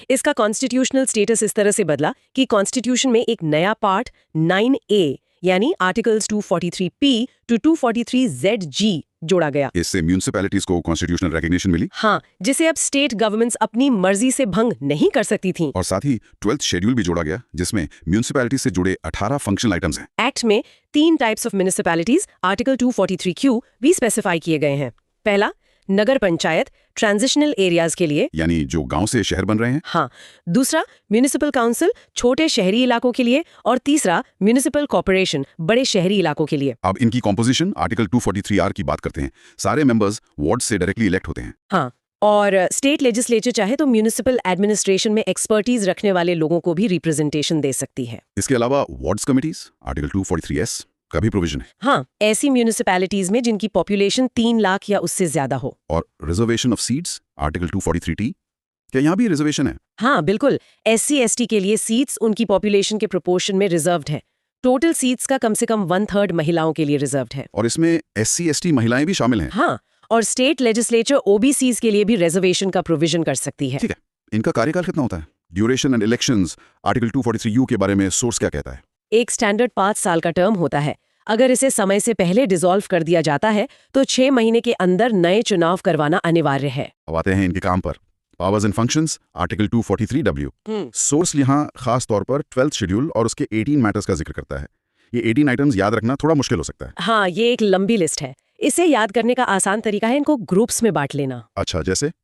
इसका कॉन्स्टिट्यूशनल स्टेटस इस तरह से बदला कि कॉन्स्टिट्यूशन में एक नया पार्ट 9A यानी आर्टिकल्स 243P टू 243ZG जोड़ा गया। इससे म्युनिसिपैलिटीज को कॉन्स्टिट्यूशनल रिकॉग्निशन मिली। हाँ, जिसे अब स्टेट गवर्नमेंट्स अपनी मर्जी से भंग नहीं कर सकती थीं। और साथ ही 12th शेड्यूल भी जोड़ा गया जिसमें म्युनिसिपैलिटी से जुड़े 18 फंक्शनल आइटम्स हैं। एक्ट में 3 types of municipalities article 243Q भी स्पेसिफाई किए गए हैं। पहला, नगर पंचायत ट्रांजिशनल एरियाज के लिए, यानी जो गांव से शहर बन रहे हैं। हाँ। दूसरा, म्युनिसिपल काउंसिल छोटे शहरी इलाकों के लिए, और तीसरा, म्युनिसिपल कॉर्पोरेशन बड़े शहरी इलाकों के लिए। अब इनकी कॉम्पोजिशन आर्टिकल 243R की बात करते हैं। सारे मेंबर्स वार्ड से डायरेक्टली इलेक्ट होते हैं। हाँ, और स्टेट लेजिस्लेचर चाहे तो म्युनिसिपल एडमिनिस्ट्रेशन में एक्सपर्टीज रखने वाले लोगों को भी रिप्रेजेंटेशन दे सकती है। इसके अलावा वार्ड्स कमिटीज आर्टिकल 243S का भी प्रोविजन है। हाँ, ऐसी म्युनिसिपैलिटीज में जिनकी पॉपुलेशन 3 लाख या उससे ज्यादा हो। और reservation of seats article 243T, क्या यहाँ भी रिजर्वेशन है? हाँ, बिल्कुल। SC ST के लिए सीट्स उनकी पॉपुलेशन के प्रोपोर्शन में रिजर्व्ड है। टोटल सीट्स का कम से कम 1/3 महिलाओं के लिए रिजर्व्ड है। और इसमें SC ST महिलाएं भी शामिल हैं। हाँ, और स्टेट लेजिस्लेचर OBCs के लिए भी रिजर्वेशन का प्रोविजन कर सकती है। ठीक है, इनका कार्यकाल कितना होता है? Duration and elections article 243U के बारे में सोर्स क्या कहता है? एक स्टैंडर्ड 5 साल का टर्म होता है। अगर इसे समय से पहले डिसॉल्व कर दिया जाता है तो 6 महीने के अंदर नए चुनाव करवाना अनिवार्य है। अब आते हैं इनके काम पर। Powers and functions article 243W। Source यहाँ खास तौर पर 12th शेड्यूल और उसके 18 मैटर्स का जिक्र करता है। ये 18 आइटम्स याद रखना थोड़ा मुश्किल हो सकता है। हाँ, ये एक लंबी लिस्ट है। इसे याद करने का आसान तरीका है इनको ग्रुप्स में बांट लेना। अच्छा,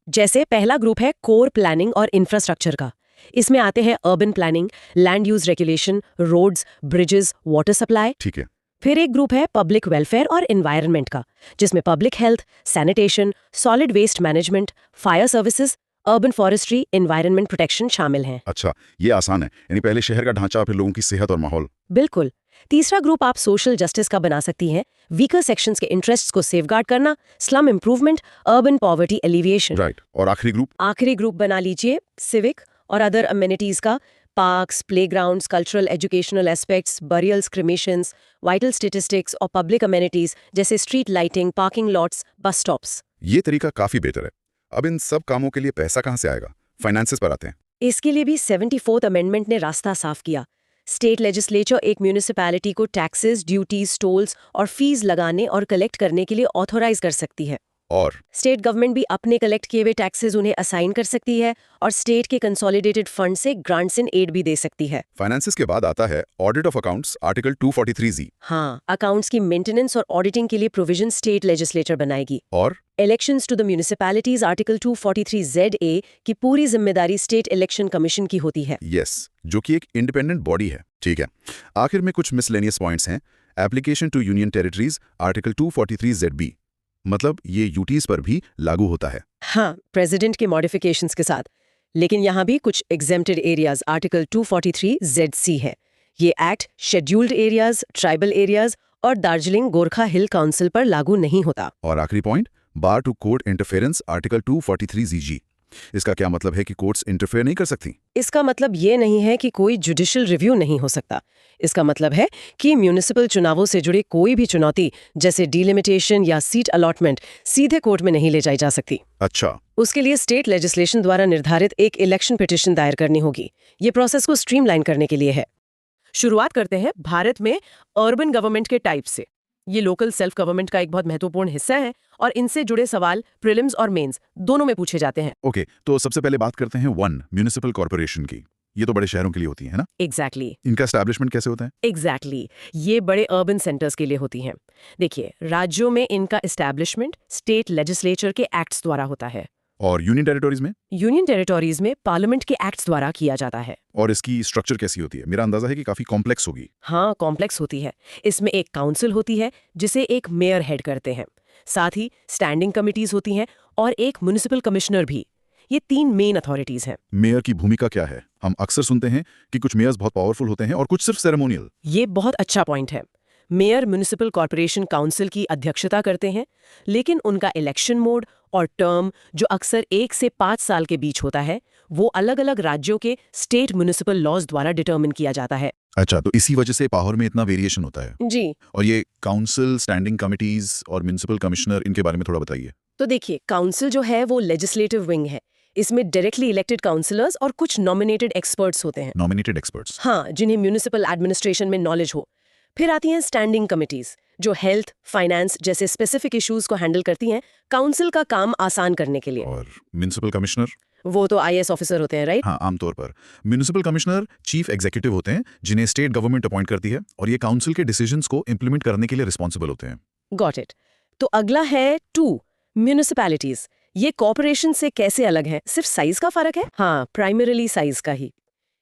जैसे पहला ग्रुप है कोर प्लानिंग और इंफ्रास्ट्रक्चर का। इसमें आते हैं urban planning, land use regulation, roads, bridges, water supply. ठीक है। फिर एक ग्रुप है पब्लिक वेलफेयर और एनवायरनमेंट का, जिसमें public health, sanitation, solid waste management, fire services, urban forestry, environment protection शामिल हैं। अच्छा, ये आसान है, यानी पहले शहर का ढांचा, फिर लोगों की सेहत और माहौल। बिल्कुल। तीसरा ग्रुप आप सोशल जस्टिस का बना सकती हैं। वीकर सेक्शंस के इंटरेस्ट्स को सेफगार्ड करना, slum improvement, urban poverty alleviation. Right. और आखिरी ग्रुप बना लीजिए सिविक और अदर अमेनिटीज का, parks, playgrounds, cultural educational aspects, burials, cremations, vital statistics और पब्लिक अमेनिटीज जैसे street lighting, parking lots, bus stops. ये तरीका काफी बेहतर है। अब इन सब कामों के लिए पैसा कहाँ से आएगा? फाइनेंसेस पर आते हैं। इसके लिए भी 74th अमेंडमेंट ने रास्ता साफ किया। स्टेट लेजिस्लेचर एक म्यूनिसिपैलिटी को टैक्सेस, ड्यूटीज, टोल्स और फीस लगाने और कलेक्ट करने के लिए ऑथोराइज कर सकती है। और स्टेट गवर्नमेंट भी अपने कलेक्ट किए हुए टैक्सेस उन्हें असाइन कर सकती है और स्टेट के कंसोलिडेटेड फंड से ग्रांट्स इन एड भी दे सकती है। फाइनेंसेस के बाद आता है audit of accounts article 243Z। हाँ, अकाउंट्स की मेंटेनेंस और ऑडिटिंग के लिए प्रोविजन स्टेट लेजिस्लेचर बनाएगी। और elections to the municipalities article 243ZA की पूरी जिम्मेदारी स्टेट इलेक्शन कमीशन की होती है। यस, जो कि एक इंडिपेंडेंट बॉडी है। ठीक है, आखिर में कुछ मिसलेनियस पॉइंट्स हैं। Application to union territories article 243ZB, मतलब ये यूटीज पर भी लागू होता है। हाँ, प्रेसिडेंट के मॉडिफिकेशंस के साथ। लेकिन यहाँ भी कुछ एग्जेम्प्टेड एरियाज आर्टिकल 243ZC है। ये act scheduled areas, tribal areas और दार्जिलिंग गोरखा हिल काउंसिल पर लागू नहीं होता। और आखिरी point, bar to court interference article 243ZG, इसका क्या मतलब है कि कोर्ट्स इंटरफेयर नहीं कर सकती? इसका मतलब ये नहीं है कि कोई जुडिशियल रिव्यू नहीं हो सकता। इसका मतलब है कि म्यूनिसिपल चुनावों से जुड़ी कोई भी चुनौती, जैसे डिलिमिटेशन या सीट अलॉटमेंट, सीधे कोर्ट में नहीं ले जाई जा सकती। अच्छा। उसके लिए स्टेट लेजिस्लेशन द्वारा निर्धारित एक इलेक्शन पिटीशन दायर करनी होगी। ये प्रोसेस को स्ट्रीमलाइन करने के लिए है। शुरुआत करते हैं भारत में अर्बन गवर्नमेंट के टाइप से। ये लोकल सेल्फ गवर्नमेंट का एक बहुत महत्वपूर्ण हिस्सा है और इनसे जुड़े सवाल प्रीलिम्स और मेंस दोनों में पूछे जाते हैं। ओके, तो सबसे पहले बात करते हैं म्यूनिसिपल कॉर्पोरेशन की। ये तो बड़े शहरों के लिए होती है ना? एग्जैक्टली इनका एस्टैब्लिशमेंट कैसे होता है? एग्जैक्टली ये बड़े अर्बन सेंटर्स के लिए होती हैं। देखिए, राज्यों में इनका एस्टैब्लिशमेंट स्टेट लेजिस्लेचर के एक्ट्स द्वारा होता है। और यूनियन टेरिटोरीज में? यूनियन टेरिटोरीज में पार्लियामेंट के एक्ट्स द्वारा किया जाता है। और इसकी स्ट्रक्चर कैसी होती है? मेरा अंदाजा है कि काफी कॉम्प्लेक्स होगी। हाँ, कॉम्प्लेक्स होती है। इसमें एक काउंसिल होती है जिसे एक मेयर हेड करते हैं। साथ ही स्टैंडिंग कमिटीज होती हैं और एक म्युनिसिपल कमिश्नर भी। ये 3 मेन अथॉरिटीज हैं। मेयर की भूमिका क्या है? हम अक्सर सुनते हैं कि कुछ मेयर्स बहुत पावरफुल होते हैं और कुछ सिर्फ सेरेमोनियल। ये बहुत अच्छा पॉइंट है। मेयर म्युनिसिपल कॉर्पोरेशन काउंसिल की अध्यक्षता करते हैं, लेकिन उनका इलेक्शन मोड और टर्म, जो अक्सर 1 से 5 साल के बीच होता है, वो अलग-अलग राज्यों के स्टेट म्युनिसिपल लॉज द्वारा डिटरमिन किया जाता है। अच्छा, तो इसी वजह से पावर में इतना वेरिएशन होता है। जी, और ये काउंसिल, स्टैंडिंग कमिटीज और म्युनिसिपल कमिश्नर, इनके बारे में थोड़ा बताइए। तो देखिए, काउंसिल जो है वो लेजिस्लेटिव विंग है। इसमें डायरेक्टली इलेक्टेड काउंसिलर्स और कुछ नॉमिनेटेड एक्सपर्ट्स होते हैं। Nominated experts? हाँ, जिन्हें म्युनिसिपल एडमिनिस्ट्रेशन में नॉलेज हो। फिर आती हैं स्टैंडिंग कमिटीज, जो हेल्थ, फाइनेंस जैसे स्पेसिफिक इश्यूज को हैंडल करती हैं काउंसिल का काम आसान करने के लिए। और म्युनिसिपल कमिश्नर? वो तो IAS ऑफिसर होते हैं, राइट? हाँ, आमतौर पर म्युनिसिपल कमिश्नर चीफ एग्जीक्यूटिव होते हैं, जिन्हें स्टेट गवर्नमेंट अपॉइंट करती है, और ये काउंसिल के डिसीजंस को इंप्लीमेंट करने के लिए रिस्पॉन्सिबल होते हैं। Got it. तो अगला है 2 म्युनिसिपैलिटीज। ये कॉर्पोरेशन से कैसे अलग है? सिर्फ साइज का फर्क है? हाँ, प्राइमरीली साइज का ही।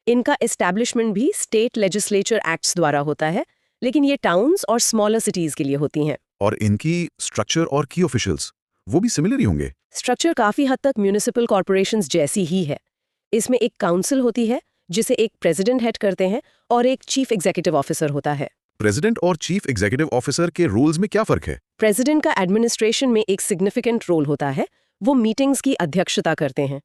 इनका एस्टैब्लिशमेंट भी स्टेट लेजिस्लेचर एक्ट्स द्वारा होता है, लेकिन ये टाउन्स और स्मॉलर सिटीज के लिए होती हैं। और इनकी स्ट्रक्चर और की ऑफिशियल्स वो भी सिमिलर ही होंगे? स्ट्रक्चर काफी हद तक म्युनिसिपल कॉर्पोरेशंस जैसी ही है। इसमें एक काउंसिल होती है जिसे एक प्रेसिडेंट हेड करते हैं और एक चीफ एग्जीक्यूटिव ऑफिसर होता है। प्रेसिडेंट और चीफ एग्जीक्यूटिव ऑफिसर के रोल्स में क्या फर्क है? प्रेसिडेंट का एडमिनिस्ट्रेशन में एक सिग्निफिकेंट रोल होता है। वो मीटिंग्स की अध्यक्षता करते हैं,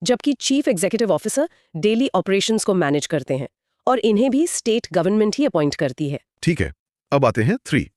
जबकि chief executive officer daily operations को मैनेज करते हैं और इन्हें भी स्टेट गवर्नमेंट ही अपॉइंट करती है। ठीक है, अब आते हैं 3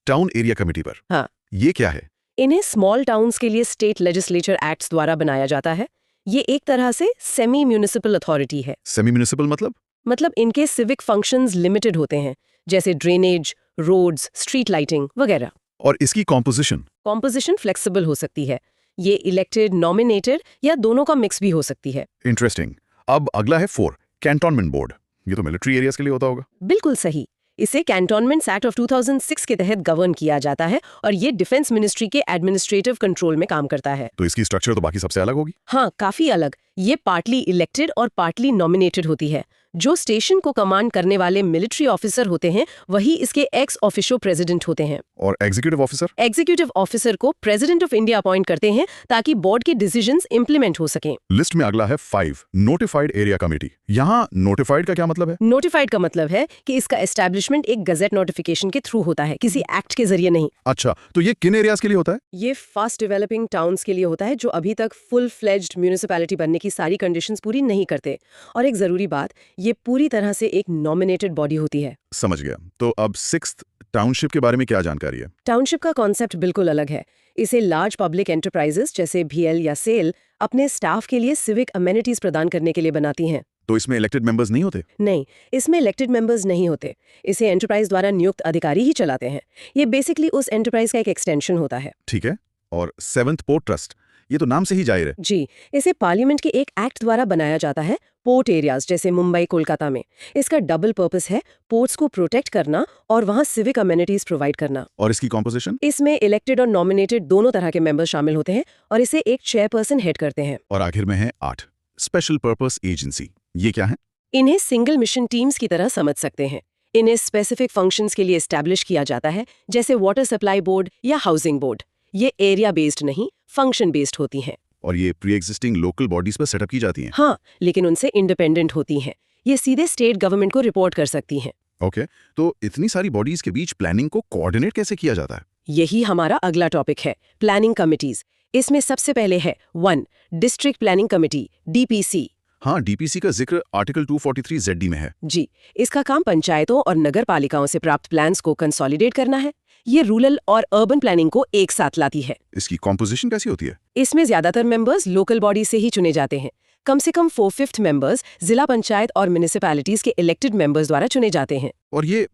टाउन एरिया कमेटी पर। हाँ, ये क्या है? इन्हें स्मॉल टाउन्स के लिए स्टेट लेजिस्लेचर एक्ट्स द्वारा बनाया जाता है। ये एक तरह से सेमी म्युनिसिपल अथॉरिटी है। सेमी म्युनिसिपल मतलब इनके सिविक फंक्शंस लिमिटेड होते हैं, जैसे ड्रेनेज, रोड्स, स्ट्रीट लाइटिंग वगैरह। और इसकी कॉम्पोजिशन फ्लेक्सिबल हो सकती है। ये इलेक्टेड, नॉमिनेटेड या दोनों का मिक्स भी हो सकती है। इंटरेस्टिंग। अब अगला है 4 कैंटोनमेंट बोर्ड। ये तो मिलिट्री एरियाज के लिए होता होगा। बिल्कुल सही। इसे कैंटोनमेंट्स एक्ट ऑफ 2006 के तहत गवर्न किया जाता है और ये डिफेंस मिनिस्ट्री के एडमिनिस्ट्रेटिव कंट्रोल में काम करता है। तो इसकी स्ट्रक्चर तो बाकी सबसे अलग होगी। हाँ, काफी अलग। ये पार्टली इलेक्टेड और पार्टली नॉमिनेटेड होती है। जो स्टेशन को कमांड करने वाले मिलिट्री ऑफिसर होते हैं, वही इसके एक्स ऑफिशियो प्रेसिडेंट होते हैं। और एग्जीक्यूटिव ऑफिसर को प्रेसिडेंट ऑफ इंडिया अपॉइंट करते हैं ताकि बोर्ड के डिसीजंस इंप्लीमेंट हो सकें। लिस्ट में अगला है 5 नोटिफाइड एरिया कमेटी। यहाँ नोटिफाइड का क्या मतलब है? नोटिफाइड का मतलब है कि इसका एस्टैब्लिशमेंट एक गजेट नोटिफिकेशन के थ्रू होता है, किसी एक्ट के जरिए नहीं। अच्छा, तो ये किन एरियाज के लिए होता है? ये फास्ट डेवलपिंग टाउन्स के लिए होता है, जो अभी तक फुल फ्लेज्ड म्युनिसिपैलिटी बनने की सारी कंडीशंस पूरी नहीं करते। और एक जरूरी बात, ये पूरी तरह से एक नॉमिनेटेड बॉडी होती है। समझ गया। तो अब 6th टाउनशिप के बारे में क्या जानकारी है? टाउनशिप का कॉन्सेप्ट बिल्कुल अलग है। इसे लार्ज पब्लिक एंटरप्राइजेस जैसे BL या सेल अपने स्टाफ के लिए सिविक अमेनिटीज प्रदान करने के लिए बनाती हैं। तो इसमें इलेक्टेड मेंबर्स नहीं होते? नहीं, इसमें इलेक्टेड मेंबर्स नहीं होते। इसे एंटरप्राइज द्वारा नियुक्त अधिकारी ही चलाते हैं। ये बेसिकली उस एंटरप्राइज का एक एक्सटेंशन होता है। ठीक है। और 7th पोर्ट ट्रस्ट, ये तो नाम से ही जाहिर है। जी, इसे पार्लियामेंट के एक एक्ट द्वारा बनाया जाता है, पोर्ट एरियाज जैसे मुंबई, कोलकाता में। इसका डबल पर्पस है, पोर्ट्स को प्रोटेक्ट करना और वहां सिविक अमेनिटीज प्रोवाइड करना। और इसकी कॉम्पोजिशन? इसमें इलेक्टेड और नॉमिनेटेड दोनों तरह के मेंबर शामिल होते हैं और इसे एक चेयरपर्सन हेड करते हैं। और आखिर में है 8 स्पेशल पर्पस एजेंसी। ये क्या है? इन्हें सिंगल मिशन टीम्स की तरह समझ सकते हैं। इन्हें स्पेसिफिक फंक्शंस के लिए एस्टैब्लिश किया जाता है, जैसे वाटर सप्लाई बोर्ड या हाउसिंग बोर्ड। ये एरिया बेस्ड नहीं, फंक्शन बेस्ड होती हैं। और ये प्री एग्जिस्टिंग लोकल बॉडीज पर सेटअप की जाती हैं? हाँ, लेकिन उनसे इंडिपेंडेंट होती हैं। ये सीधे स्टेट गवर्नमेंट को रिपोर्ट कर सकती हैं। ओके, तो इतनी सारी बॉडीज के बीच प्लानिंग को कोऑर्डिनेट कैसे किया जाता है? यही हमारा अगला टॉपिक है, प्लानिंग कमिटीज। इसमें सबसे पहले है 1 डिस्ट्रिक्ट प्लानिंग कमेटी डीपीसी। हाँ, डीपीसी का जिक्र आर्टिकल 243 ZD में है। जी, इसका काम पंचायतों और नगर पालिकाओं से प्राप्त प्लान्स को कंसोलिडेट करना है। ये रूरल और अर्बन प्लानिंग को एक साथ लाती है। इसकी कॉम्पोजिशन कैसी होती है? इसमें ज्यादातर मेंबर्स लोकल बॉडी से ही चुने जाते हैं। कम से कम 4/5 मेंबर्स जिला पंचायत और म्युनिसिपैलिटीज के इलेक्टेड मेंबर्स द्वारा चुने जाते हैं। और ये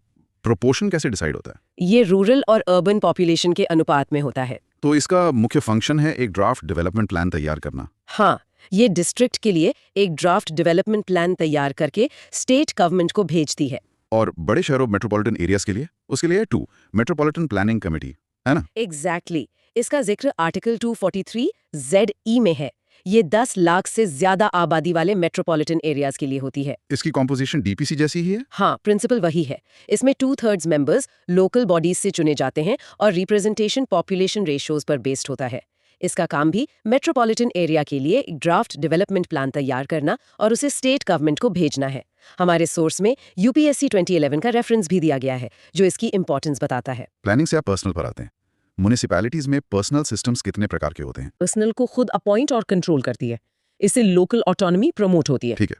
प्रोपोर्शन कैसे डिसाइड होता है? ये रूरल और अर्बन पॉपुलेशन के अनुपात में होता है। तो इसका मुख्य फंक्शन है एक ड्राफ्ट डेवलपमेंट प्लान तैयार करना। हाँ, ये डिस्ट्रिक्ट के लिए एक ड्राफ्ट डेवलपमेंट प्लान तैयार करके स्टेट गवर्नमेंट को भेजती है। और बड़े शहरों मेट्रोपॉलिटन एरियाज के लिए उसके लिए 2 मेट्रोपॉलिटन प्लानिंग कमेटी, है ना? एग्जैक्टली। इसका जिक्र आर्टिकल 243 ZE में है। ये 10 लाख से ज्यादा आबादी वाले मेट्रोपॉलिटन एरियाज के लिए होती है। इसकी कॉम्पोजिशन डीपीसी जैसी ही है? हाँ, प्रिंसिपल वही है। इसमें 2/3 मेंबर्स लोकल बॉडीज से चुने जाते हैं और रिप्रेजेंटेशन पॉपुलेशन रेशियोज पर बेस्ड होता है। इसका काम भी मेट्रोपॉलिटन एरिया के लिए एक ड्राफ्ट डेवलपमेंट प्लान तैयार करना और उसे स्टेट गवर्नमेंट को भेजना है। हमारे सोर्स में यूपीएससी 2011 का रेफरेंस भी दिया गया है, जो इसकी इंपॉर्टेंस बताता है। प्लानिंग से आप पर्सनल पर आते हैं। म्युनिसिपैलिटीज में पर्सनल सिस्टम्स कितने प्रकार के होते हैं? पर्सनल को खुद अपॉइंट और कंट्रोल करती है। इससे लोकल ऑटोनॉमी प्रमोट होती है। ठीक है।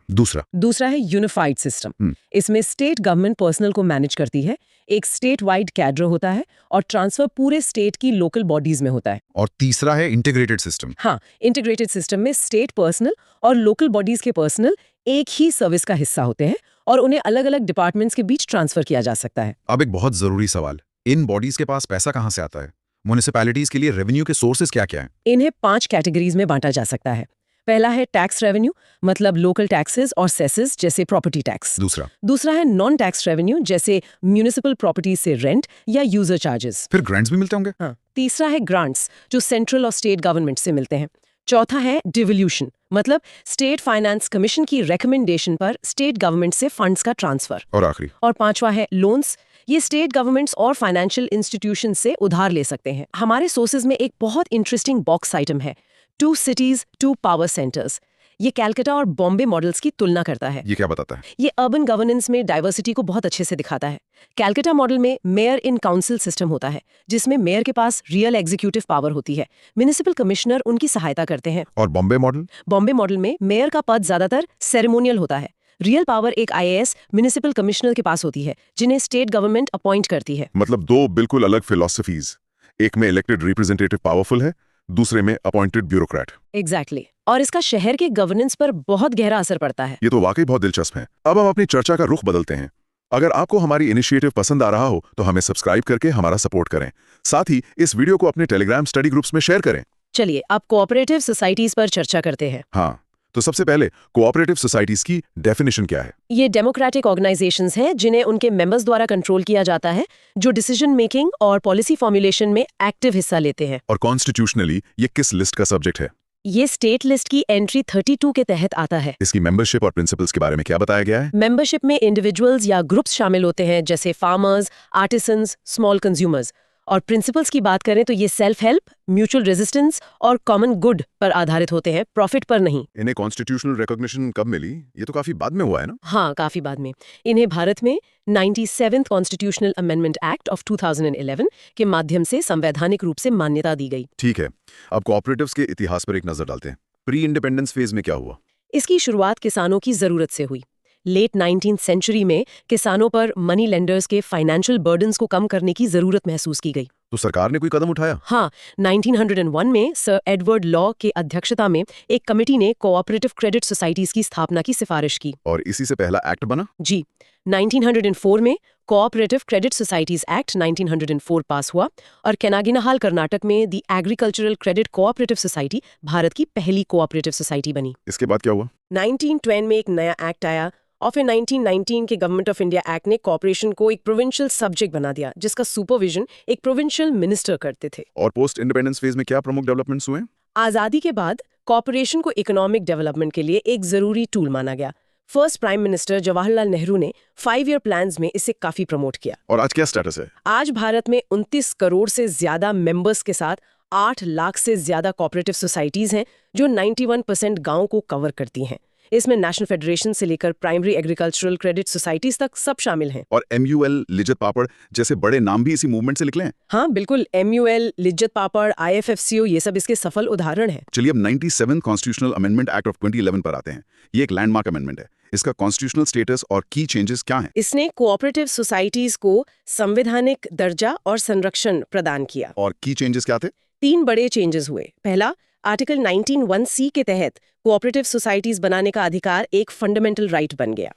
दूसरा है यूनिफाइड सिस्टम। इसमें स्टेट गवर्नमेंट पर्सनल को मैनेज करती है, एक स्टेट वाइड कैडर होता है और ट्रांसफर पूरे स्टेट की लोकल बॉडीज में होता है। और तीसरा है इंटीग्रेटेड सिस्टम। हाँ, इंटीग्रेटेड सिस्टम में स्टेट पर्सनल और लोकल बॉडीज के पर्सनल एक ही सर्विस का हिस्सा होते हैं और उन्हें अलग अलग डिपार्टमेंट्स के बीच ट्रांसफर किया जा सकता है। अब एक बहुत जरूरी सवाल, इन बॉडीज के पास पैसा कहाँ से आता है? म्युनिसिपैलिटीज के लिए रेवेन्यू के सोर्सेज क्या क्या हैं? इन्हें 5 कैटेगरीज में बांटा जा सकता है। पहला है टैक्स रेवेन्यू, मतलब लोकल टैक्सेस और सेसेस जैसे प्रॉपर्टी टैक्स। दूसरा है नॉन टैक्स रेवेन्यू, जैसे म्युनिसिपल प्रॉपर्टी से रेंट या यूजर चार्जेस। फिर ग्रांट्स भी मिलते होंगे? हाँ। तीसरा है ग्रांट्स, जो सेंट्रल और स्टेट गवर्नमेंट से मिलते हैं। चौथा है डिवोल्यूशन, मतलब स्टेट फाइनेंस कमीशन की रिकमेंडेशन पर स्टेट गवर्नमेंट से फंड्स का ट्रांसफर। और आखिरी? और पांचवा है लोन्स। ये स्टेट गवर्नमेंट्स और फाइनेंशियल इंस्टीट्यूशन से उधार ले सकते हैं। हमारे सोर्सेज में एक बहुत इंटरेस्टिंग बॉक्स आइटम है, 2 cities 2 power centers। ये कैलकाटा और बॉम्बे मॉडल्स की तुलना करता है। ये क्या बताता है? ये अर्बन गवर्नेंस में डाइवर्सिटी को बहुत अच्छे से दिखाता है। कैलकाटा मॉडल में मेयर इन काउंसिल सिस्टम होता है, जिसमें मेयर के पास रियल एग्जीक्यूटिव पावर होती है। म्युनिसिपल कमिश्नर उनकी सहायता करते हैं। और बॉम्बे मॉडल? बॉम्बे मॉडल में मेयर का पद ज्यादातर सेरेमोनियल होता है। रियल पावर एक IAS म्युनिसिपल कमिश्नर के पास होती है, जिन्हें स्टेट गवर्नमेंट अपॉइंट करती है। मतलब 2 बिल्कुल अलग फिलॉसफीज, एक में इलेक्टेड रिप्रेजेंटेटिव पावरफुल है, दूसरे में अपॉइंटेड ब्यूरोक्रेट। एग्जैक्टली। और इसका शहर के गवर्नेंस पर बहुत गहरा असर पड़ता है। ये तो वाकई बहुत दिलचस्प है। अब हम अपनी चर्चा का रुख बदलते हैं। अगर आपको हमारी इनिशिएटिव पसंद आ रहा हो तो हमें सब्सक्राइब करके हमारा सपोर्ट करें। साथ ही इस वीडियो को अपने टेलीग्राम स्टडी ग्रुप्स में शेयर करें। चलिए अब कोऑपरेटिव सोसाइटीज पर चर्चा करते हैं। हाँ, तो सबसे पहले कोऑपरेटिव सोसाइटीज की डेफिनेशन क्या है? ये डेमोक्रेटिक ऑर्गेनाइजेशंस हैं जिन्हें उनके मेंबर्स द्वारा कंट्रोल किया जाता है, जो डिसीजन मेकिंग और पॉलिसी फॉर्मुलेशन में एक्टिव हिस्सा लेते हैं। और कॉन्स्टिट्यूशनली ये किस लिस्ट का सब्जेक्ट है? ये स्टेट लिस्ट की एंट्री 32 के तहत आता है। इसकी मेंबरशिप और प्रिंसिपल्स के बारे में क्या बताया गया है? मेंबरशिप में इंडिविजुअल्स या ग्रुप्स शामिल होते हैं, जैसे फार्मर्स, आर्टिसंस, स्मॉल कंज्यूमर्स। और प्रिंसिपल्स की बात करें तो ये सेल्फ हेल्प, म्यूचुअल रेजिस्टेंस और कॉमन गुड पर आधारित होते हैं, प्रॉफिट पर नहीं। इन्हें कॉन्स्टिट्यूशनल रिकॉग्निशन कब मिली? ये तो काफी बाद में हुआ है ना? हाँ, काफी बाद में। इन्हें भारत में 97th constitutional amendment act of 2011 के माध्यम से संवैधानिक रूप से मान्यता दी गई। ठीक है, अब कोऑपरेटिव्स के इतिहास पर एक नजर डालते हैं। प्री इंडिपेंडेंस फेज में क्या हुआ? इसकी शुरुआत किसानों की जरूरत से हुई। लेट 19th सेंचुरी में किसानों पर मनी लेंडर्स के फाइनेंशियल बर्डन्स को कम करने की जरूरत महसूस की गई। तो सरकार ने कोई कदम उठाया? हाँ, 1901 में सर एडवर्ड लॉ के अध्यक्षता में एक कमेटी ने कोऑपरेटिव क्रेडिट सोसाइटीज की स्थापना की सिफारिश की। और इसी से पहला एक्ट बना? जी, 1904 में cooperative credit societies act 1904 pass हुआ और केनागिनाहाल कर्नाटक में the agricultural credit cooperative society Bharat की पहली कोऑपरेटिव सोसाइटी बनी। इसके बाद क्या हुआ? 1910 में एक नया एक्ट आया और फिर 1919 के गवर्नमेंट ऑफ इंडिया एक्ट ने कॉर्पोरेशन को एक प्रोविंशियल सब्जेक्ट बना दिया, जिसका सुपरविजन एक प्रोविंशियल मिनिस्टर करते थे। और पोस्ट इंडिपेंडेंस फेज में क्या प्रमुख डेवलपमेंट्स हुए? आजादी के बाद कॉर्पोरेशन को इकोनॉमिक डेवलपमेंट के लिए एक जरूरी टूल माना गया। First prime minister Jawaharlal Nehru ने 5-year प्लान्स में इसे काफी प्रमोट किया। और आज क्या स्टेटस है? आज भारत में 29 करोड़ से ज्यादा मेंबर्स के साथ 8 लाख से ज्यादा कोऑपरेटिव सोसाइटीज हैं, जो 91% गांव को कवर करती हैं। इसमें नेशनल फेडरेशन से लेकर प्राइमरी एग्रीकल्चरल क्रेडिट सोसाइटीज तक सब शामिल हैं। और MUL, लिज्जत पापड़ जैसे बड़े नाम भी इसी मूवमेंट से निकले हैं। हाँ बिल्कुल, MUL, लिज्जत पापड़, IFFCO ये सब इसके सफल उदाहरण हैं। चलिए अब 97 कॉन्स्टिट्यूशनल अमेंडमेंट एक्ट ऑफ 2011 पर आते हैं। ये एक लैंडमार्क अमेंडमेंट है। इसका कॉन्स्टिट्यूशनल स्टेटस और की चेंजेस क्या हैं? इसने कोऑपरेटिव सोसाइटीज को संवैधानिक दर्जा और संरक्षण प्रदान किया। और की चेंजेस क्या थे? 3 बड़े चेंजेस हुए। पहला, आर्टिकल 19(1)(c) के तहत कोऑपरेटिव सोसाइटीज बनाने का अधिकार एक फंडामेंटल राइट बन गया।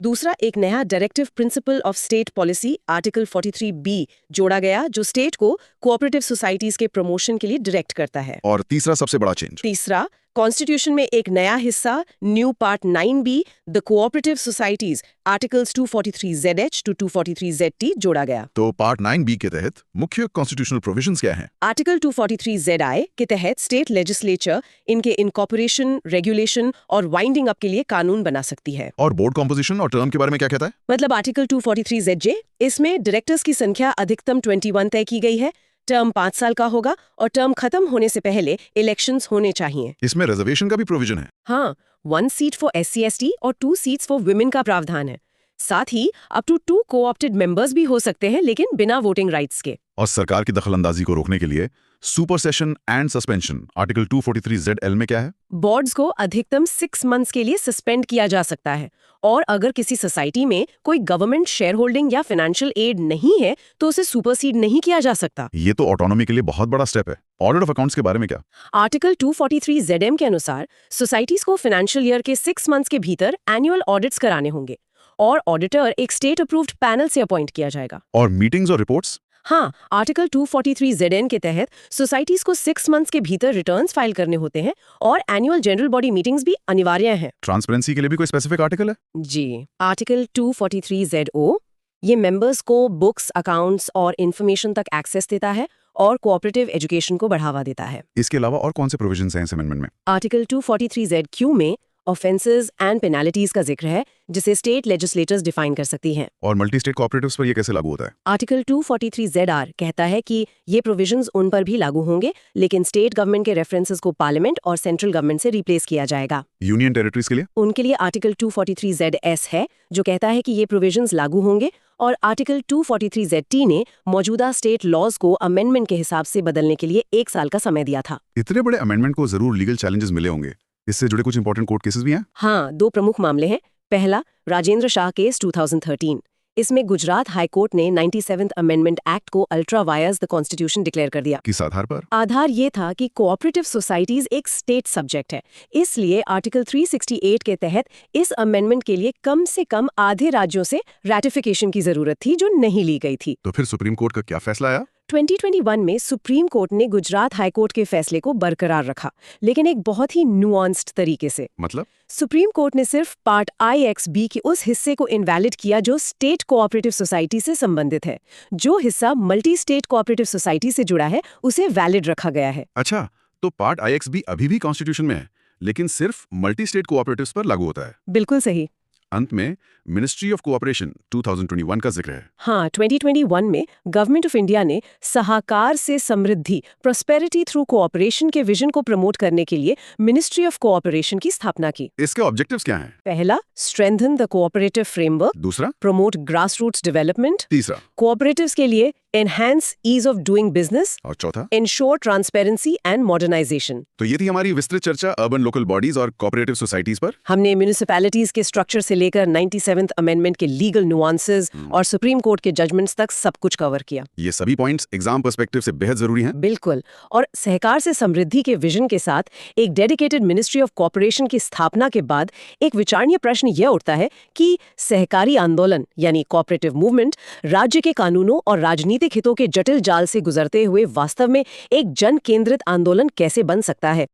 दूसरा, एक नया directive principle of state policy article 43B जोड़ा गया, जो स्टेट को कोऑपरेटिव सोसाइटीज के प्रमोशन के लिए डायरेक्ट करता है। और तीसरा सबसे बड़ा चेंज? तीसरा, कॉन्स्टिट्यूशन में एक नया हिस्सा new part 9B the cooperative societies articles 243ZH to 243ZT जोड़ा गया। तो पार्ट 9B के तहत मुख्य कॉन्स्टिट्यूशनल प्रोविजंस क्या हैं? आर्टिकल 243ZI के तहत स्टेट लेजिस्लेचर इनके इनकॉर्पोरेशन, रेगुलेशन और वाइंडिंग अप के लिए कानून बना सकती है। और बोर्ड कॉम्पोजिशन और टर्म के बारे में क्या कहता है? मतलब आर्टिकल 243ZJ, इसमें डायरेक्टर्स की संख्या अधिकतम 21 तय की गई है। टर्म 5 साल का होगा और टर्म खत्म होने से पहले इलेक्शंस होने चाहिए। इसमें रिजर्वेशन का भी प्रोविजन है? हाँ, 1 सीट फॉर SC/ST और 2 सीट्स फॉर विमेन का प्रावधान है। साथ ही अप टू 2 को-ऑप्टेड मेंबर्स भी हो सकते हैं, लेकिन बिना वोटिंग राइट्स के। और सरकार की दखलंदाजी को रोकने के लिए super session and suspension article 243ZL में क्या है? बोर्ड्स को अधिकतम 6 मंथ्स के लिए सस्पेंड किया जा सकता है, और अगर किसी सोसाइटी में कोई गवर्नमेंट शेयर होल्डिंग या फाइनेंशियल एड नहीं है तो उसे सुपरसीड नहीं किया जा सकता। ये तो ऑटोनॉमी के लिए बहुत बड़ा स्टेप है। ऑडिट ऑफ अकाउंट्स के बारे में क्या? आर्टिकल 243ZM के अनुसार सोसाइटीज को फाइनेंशियल ईयर के 6 मंथ्स के भीतर एनुअल ऑडिट्स कराने होंगे, और ऑडिटर एक स्टेट अप्रूव्ड पैनल से अपॉइंट किया जाएगा। और मीटिंग्स और रिपोर्ट्स? हाँ, आर्टिकल 243ZN के तहत सोसाइटीज को 6 मंथ्स के भीतर रिटर्न्स फाइल करने होते हैं, और एनुअल जनरल बॉडी मीटिंग्स भी अनिवार्य हैं। ट्रांसपेरेंसी के लिए भी कोई स्पेसिफिक आर्टिकल है? जी, आर्टिकल 243ZO ये मेंबर्स को बुक्स, अकाउंट्स और इन्फॉर्मेशन तक एक्सेस देता है और कोऑपरेटिव एजुकेशन को बढ़ावा देता है। इसके अलावा और कौन से प्रोविजंस हैं इस अमेंडमेंट में? आर्टिकल 243ZQ में ऑफेंसेस एंड पेनाल्टीज का जिक्र है, जिसे स्टेट लेजिस्लेटर्स डिफाइन कर सकती हैं। और मल्टी स्टेट कोऑपरेटिव्स पर ये कैसे लागू होता है? आर्टिकल 243ZR कहता है कि ये प्रोविजंस उन पर भी लागू होंगे, लेकिन स्टेट गवर्नमेंट के रेफरेंसेस को पार्लियामेंट और सेंट्रल गवर्नमेंट से रिप्लेस किया जाएगा। यूनियन टेरिटरीज के लिए? उनके लिए आर्टिकल 243ZS है, जो कहता है कि ये प्रोविजंस लागू होंगे, और आर्टिकल 243ZT ने मौजूदा स्टेट लॉज को अमेंडमेंट के हिसाब से बदलने के लिए 1 साल का समय दिया था। इतने बड़े अमेंडमेंट को जरूर लीगल चैलेंजेस मिले होंगे। इससे जुड़े कुछ इंपॉर्टेंट कोर्ट केसेस भी हैं? हाँ, 2 प्रमुख मामले हैं। पहला, राजेंद्र शाह केस 2013। इसमें गुजरात हाई कोर्ट ने 97th अमेंडमेंट एक्ट को ultra vires the constitution declare कर दिया। किस आधार पर? आधार ये था कि कोऑपरेटिव सोसाइटीज एक स्टेट सब्जेक्ट है, इसलिए आर्टिकल 368 के तहत इस अमेंडमेंट के लिए कम से कम आधे राज्यों से रैटिफिकेशन की जरूरत थी, जो नहीं ली गई थी। तो फिर सुप्रीम कोर्ट का क्या फैसला आया? 2021 में सुप्रीम कोर्ट ने गुजरात हाई कोर्ट के फैसले को बरकरार रखा, लेकिन एक बहुत ही नुआंस्ड तरीके से। मतलब? सुप्रीम कोर्ट ने सिर्फ पार्ट IXB के उस हिस्से को इनवैलिड किया जो स्टेट कोऑपरेटिव सोसाइटी से संबंधित है। जो हिस्सा मल्टी स्टेट कोऑपरेटिव सोसाइटी से जुड़ा है, उसे वैलिड रखा गया है। अच्छा, तो पार्ट IXB अभी भी कॉन्स्टिट्यूशन में है, लेकिन सिर्फ मल्टी स्टेट कोऑपरेटिव्स पर लागू होता है। बिल्कुल सही। अंत में मिनिस्ट्री ऑफ कोऑपरेशन 2021 का जिक्र है। हाँ, 2021 में गवर्नमेंट ऑफ इंडिया ने सहाकार से समृद्धि, प्रोस्पेरिटी थ्रू कोऑपरेशन के विजन को प्रमोट करने के लिए मिनिस्ट्री ऑफ कोऑपरेशन की स्थापना की। इसके ऑब्जेक्टिव्स क्या हैं? पहला, स्ट्रेंथन द कोऑपरेटिव फ्रेमवर्क। दूसरा, प्रमोट ग्रासरूट्स डेवलपमेंट। तीसरा, कोऑपरेटिव्स के लिए enhance ease of doing business. और चौथा, इंश्योर ट्रांसपेरेंसी एंड मॉडर्नाइजेशन। तो ये थी हमारी विस्तृत चर्चा अर्बन लोकल बॉडीज और कोऑपरेटिव सोसाइटीज पर। हमने म्युनिसिपैलिटीज के स्ट्रक्चर से लेकर 97th अमेंडमेंट के लीगल नुआंसेस और सुप्रीम कोर्ट के जजमेंट्स तक सब कुछ कवर किया। ये सभी पॉइंट्स एग्जाम पर्सपेक्टिव से बेहद जरूरी हैं। बिल्कुल, और सहकार से समृद्धि के विजन के साथ एक डेडिकेटेड मिनिस्ट्री ऑफ कोऑपरेशन की स्थापना के बाद एक विचारणीय प्रश्न यह उठता है कि सहकारी आंदोलन यानी कोऑपरेटिव मूवमेंट राज्य के कानूनों और राजनीतिक हितों के जटिल जाल से गुजरते हुए वास्तव में एक जन केंद्रित आंदोलन कैसे बन सकता है।